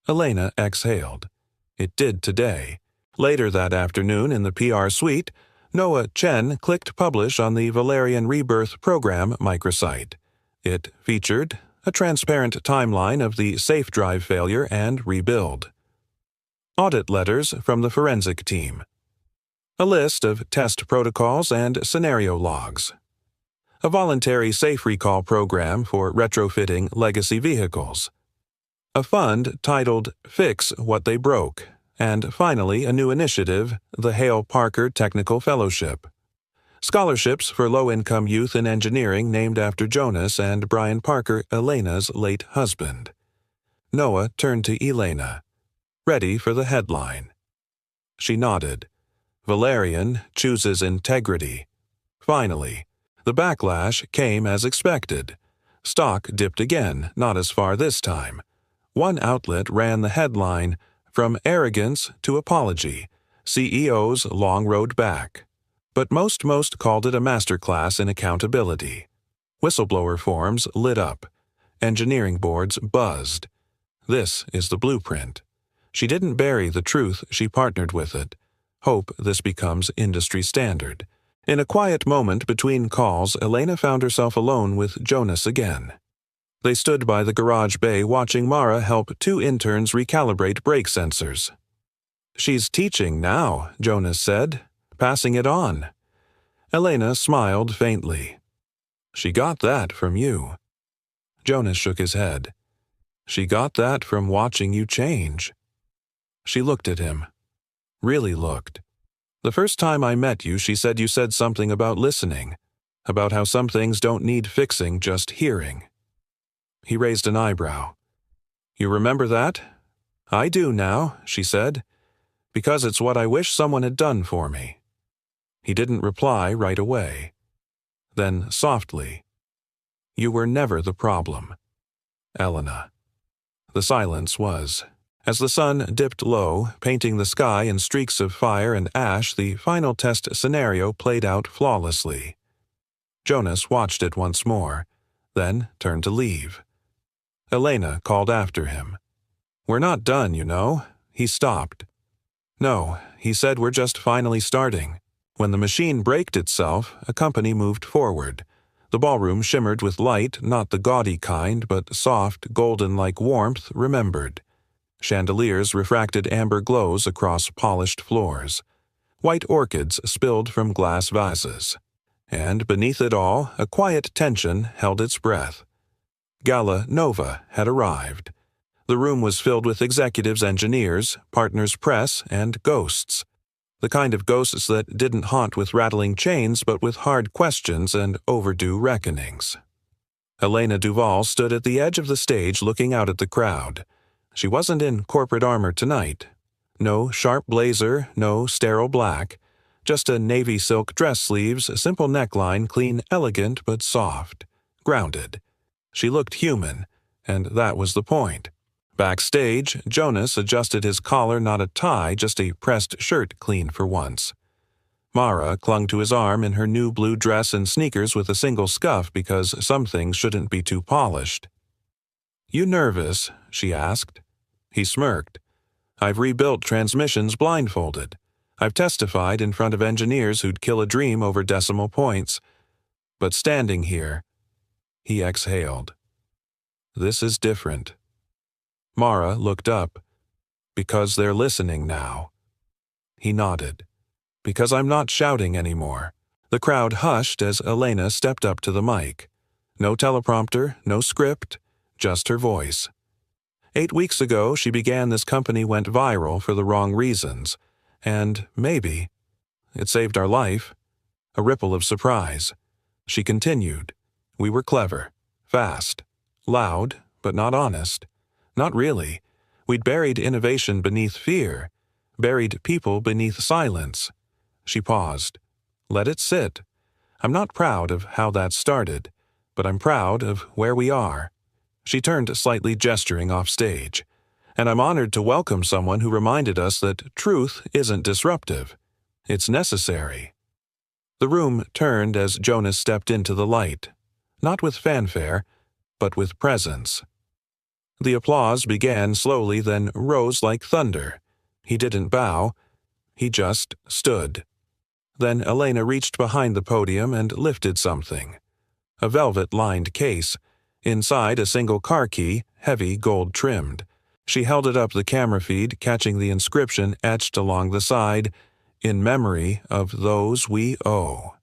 Elena exhaled. It did today. Later that afternoon in the PR suite, Noah Chen clicked publish on the Valerian Rebirth Program microsite. It featured a transparent timeline of the safe drive failure and rebuild. Audit letters from the forensic team. A list of test protocols and scenario logs. A voluntary safe recall program for retrofitting legacy vehicles. A fund titled Fix What They Broke. And finally, a new initiative, the Hale Parker Technical Fellowship. Scholarships for low-income youth in engineering named after Jonas and Brian Parker, Elena's late husband. Noah turned to Elena. Ready for the headline. She nodded. Valerian chooses integrity. Finally, the backlash came as expected. Stock dipped again, not as far this time. One outlet ran the headline, "From Arrogance to Apology, CEO's Long Road Back." But most called it a masterclass in accountability. Whistleblower forums lit up. Engineering boards buzzed. This is the blueprint. She didn't bury the truth, she partnered with it. Hope this becomes industry standard. In a quiet moment between calls, Elena found herself alone with Jonas again. They stood by the garage bay watching Mara help 2 interns recalibrate brake sensors. "She's teaching now," Jonas said, "passing it on." Elena smiled faintly. "She got that from you." Jonas shook his head. "She got that from watching you change." She looked at him. Really looked. "The first time I met you, she said you said something about listening, about how some things don't need fixing, just hearing." He raised an eyebrow. "You remember that?" "I do now," she said, "because it's what I wish someone had done for me." He didn't reply right away. Then, softly, "You were never the problem, Elena." The silence was. As the sun dipped low, painting the sky in streaks of fire and ash, the final test scenario played out flawlessly. Jonas watched it once more, then turned to leave. Elena called after him. "We're not done, you know." He stopped. "No," he said, "we're just finally starting." When the machine braked itself, a company moved forward. The ballroom shimmered with light, not the gaudy kind, but soft, golden-like warmth remembered. Chandeliers refracted amber glows across polished floors. White orchids spilled from glass vases. And beneath it all, a quiet tension held its breath. Gala Nova had arrived. The room was filled with executives, engineers, partners press, and ghosts. The kind of ghosts that didn't haunt with rattling chains but with hard questions and overdue reckonings. Elena Duval stood at the edge of the stage looking out at the crowd. She wasn't in corporate armor tonight. No sharp blazer, no sterile black. Just a navy silk dress sleeves, simple neckline, clean, elegant but soft. Grounded. She looked human, and that was the point. Backstage, Jonas adjusted his collar, not a tie, just a pressed shirt clean for once. Mara clung to his arm in her new blue dress and sneakers with a single scuff because some things shouldn't be too polished. "You nervous?" she asked. He smirked. "I've rebuilt transmissions blindfolded. I've testified in front of engineers who'd kill a dream over decimal points. But standing here," he exhaled. "This is different." Mara looked up. "Because they're listening now." He nodded. "Because I'm not shouting anymore." The crowd hushed as Elena stepped up to the mic. No teleprompter, no script, just her voice. 8 weeks ago, she began this company went viral for the wrong reasons. And maybe it saved our life. A ripple of surprise. She continued. "We were clever, fast, loud, but not honest. Not really. We'd buried innovation beneath fear, buried people beneath silence." She paused. "Let it sit. I'm not proud of how that started, but I'm proud of where we are." She turned slightly, gesturing off stage. "And I'm honored to welcome someone who reminded us that truth isn't disruptive. It's necessary." The room turned as Jonas stepped into the light, not with fanfare, but with presence. The applause began slowly, then rose like thunder. He didn't bow. He just stood. Then Elena reached behind the podium and lifted something. A velvet-lined case. Inside, a single car key, heavy gold-trimmed. She held it up the camera feed, catching the inscription etched along the side, "In memory of those we owe."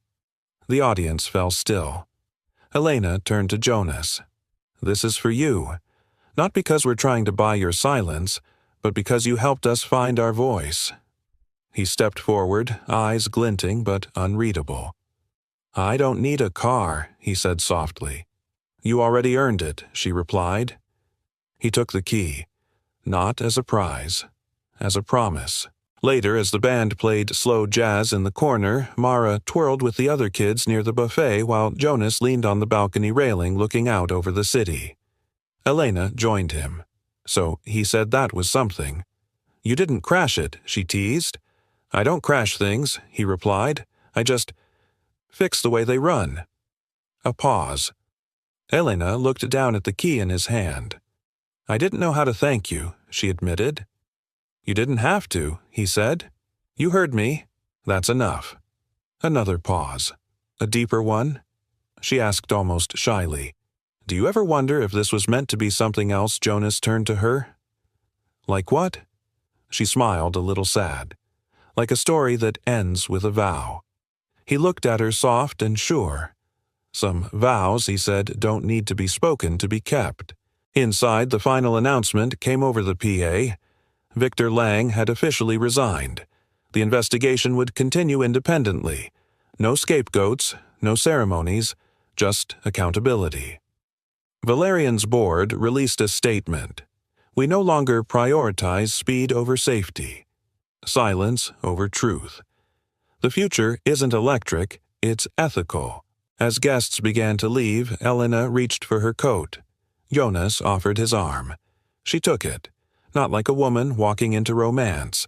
The audience fell still. Elena turned to Jonas. "This is for you. Not because we're trying to buy your silence, but because you helped us find our voice." He stepped forward, eyes glinting but unreadable. "I don't need a car," he said softly. "You already earned it," she replied. He took the key, not as a prize, as a promise. Later, as the band played slow jazz in the corner, Mara twirled with the other kids near the buffet while Jonas leaned on the balcony railing looking out over the city. Elena joined him. So he said that was something. "You didn't crash it," she teased. "I don't crash things," he replied. "I just fix the way they run." A pause. Elena looked down at the key in his hand. "I didn't know how to thank you," she admitted. "You didn't have to," he said. "You heard me. That's enough." Another pause. A deeper one? She asked almost shyly. "Do you ever wonder if this was meant to be something else?" Jonas turned to her. "Like what?" She smiled, a little sad. "Like a story that ends with a vow." He looked at her soft and sure. Some vows, he said, don't need to be spoken to be kept. Inside, the final announcement came over the PA. Victor Lang had officially resigned. The investigation would continue independently. No scapegoats, no ceremonies, just accountability. Valerian's board released a statement. "We no longer prioritize speed over safety. Silence over truth. The future isn't electric, it's ethical." As guests began to leave, Elena reached for her coat. Jonas offered his arm. She took it, not like a woman walking into romance,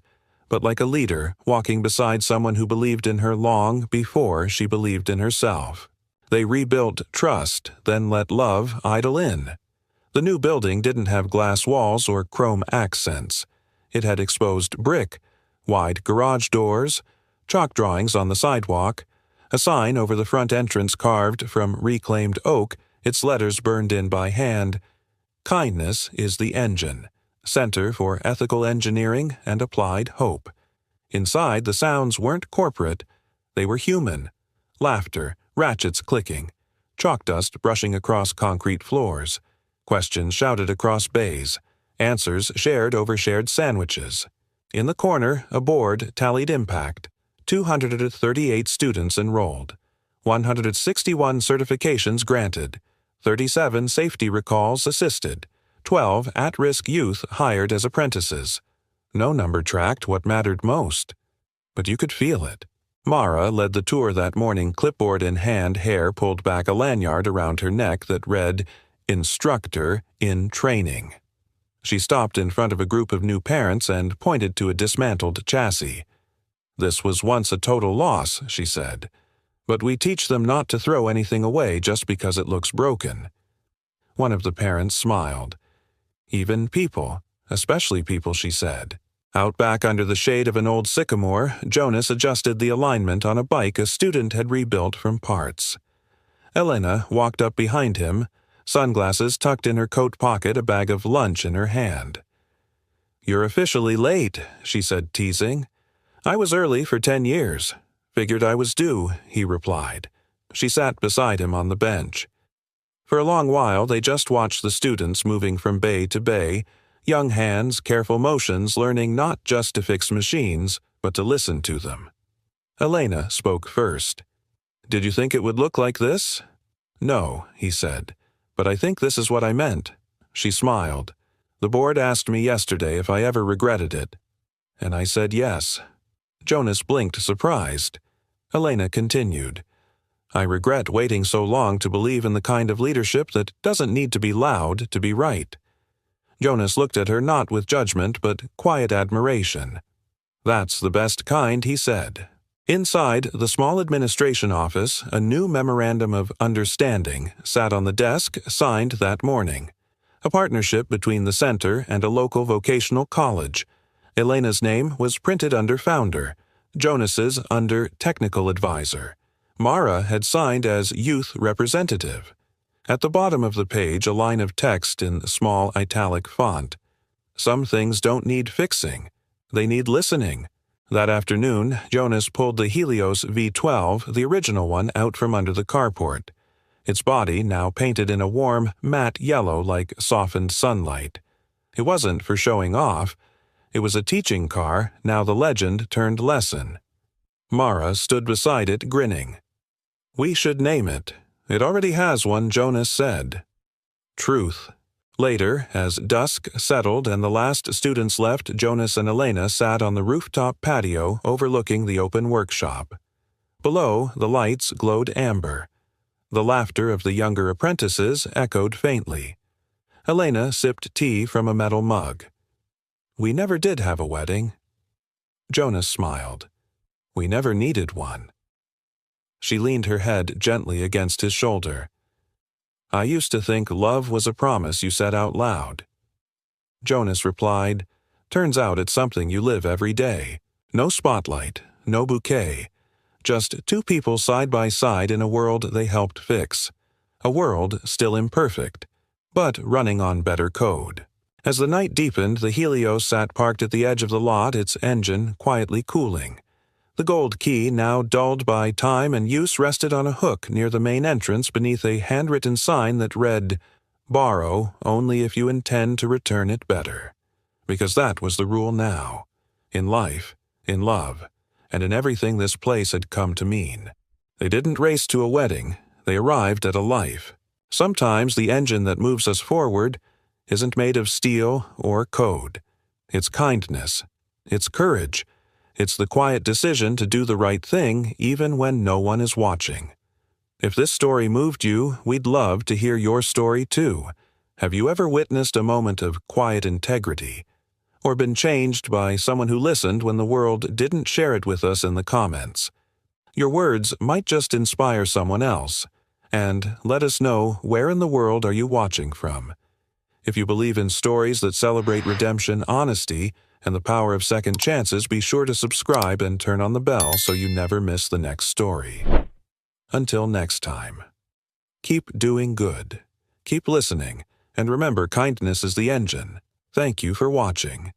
but like a leader walking beside someone who believed in her long before she believed in herself. They rebuilt trust, then let love idle in. The new building didn't have glass walls or chrome accents. It had exposed brick, wide garage doors, chalk drawings on the sidewalk, a sign over the front entrance carved from reclaimed oak, its letters burned in by hand. "Kindness is the engine. Center for Ethical Engineering and Applied Hope." Inside, the sounds weren't corporate. They were human. Laughter, ratchets clicking, chalk dust brushing across concrete floors, questions shouted across bays, answers shared over shared sandwiches. In the corner, a board tallied impact. 238 students enrolled, 161 certifications granted, 37 safety recalls assisted, 12 at-risk youth hired as apprentices. No number tracked what mattered most. But you could feel it. Mara led the tour that morning, clipboard in hand, hair pulled back, a lanyard around her neck that read, "Instructor in Training." She stopped in front of a group of new parents and pointed to a dismantled chassis. "This was once a total loss," she said. "But we teach them not to throw anything away just because it looks broken." One of the parents smiled. "Even people, especially people," she said. Out back under the shade of an old sycamore, Jonas adjusted the alignment on a bike a student had rebuilt from parts. Elena walked up behind him, sunglasses tucked in her coat pocket, a bag of lunch in her hand. "You're officially late," she said, teasing. "I was early for 10 years. Figured I was due," he replied. She sat beside him on the bench. For a long while, they just watched the students moving from bay to bay, young hands, careful motions, learning not just to fix machines, but to listen to them. Elena spoke first. "Did you think it would look like this?" "No," he said, "but I think this is what I meant." She smiled. "The board asked me yesterday if I ever regretted it. And I said yes." Jonas blinked, surprised. Elena continued. "I regret waiting so long to believe in the kind of leadership that doesn't need to be loud to be right." Jonas looked at her not with judgment but quiet admiration. "That's the best kind," he said. Inside the small administration office, a new memorandum of understanding sat on the desk, signed that morning. A partnership between the center and a local vocational college. Elena's name was printed under founder, Jonas's under technical advisor. Mara had signed as youth representative. At the bottom of the page, a line of text in small italic font. Some things don't need fixing. They need listening. That afternoon, Jonas pulled the Helios V12, the original one, out from under the carport. Its body now painted in a warm, matte yellow like softened sunlight. It wasn't for showing off. It was a teaching car, now the legend turned lesson. Mara stood beside it, grinning. "We should name it. It already has one," Jonas said. Truth. Later, as dusk settled and the last students left, Jonas and Elena sat on the rooftop patio overlooking the open workshop. Below, the lights glowed amber. The laughter of the younger apprentices echoed faintly. Elena sipped tea from a metal mug. "We never did have a wedding." Jonas smiled. "We never needed one." She leaned her head gently against his shoulder. "I used to think love was a promise you said out loud." Jonas replied, "Turns out it's something you live every day. No spotlight, no bouquet. Just two people side by side in a world they helped fix. A world still imperfect, but running on better code." As the night deepened, the Helios sat parked at the edge of the lot, its engine quietly cooling. The gold key, now dulled by time and use, rested on a hook near the main entrance beneath a handwritten sign that read, "Borrow only if you intend to return it better." Because that was the rule now. In life, in love, and in everything this place had come to mean. They didn't race to a wedding. They arrived at a life. Sometimes the engine that moves us forward isn't made of steel or code. It's kindness. It's courage. It's the quiet decision to do the right thing even when no one is watching. If this story moved you, we'd love to hear your story too. Have you ever witnessed a moment of quiet integrity? Or been changed by someone who listened when the world didn't share it with us in the comments? Your words might just inspire someone else. And let us know, where in the world are you watching from? If you believe in stories that celebrate redemption, honesty, and the power of second chances, be sure to subscribe and turn on the bell so you never miss the next story. Until next time, keep doing good, keep listening, and remember, kindness is the engine. Thank you for watching.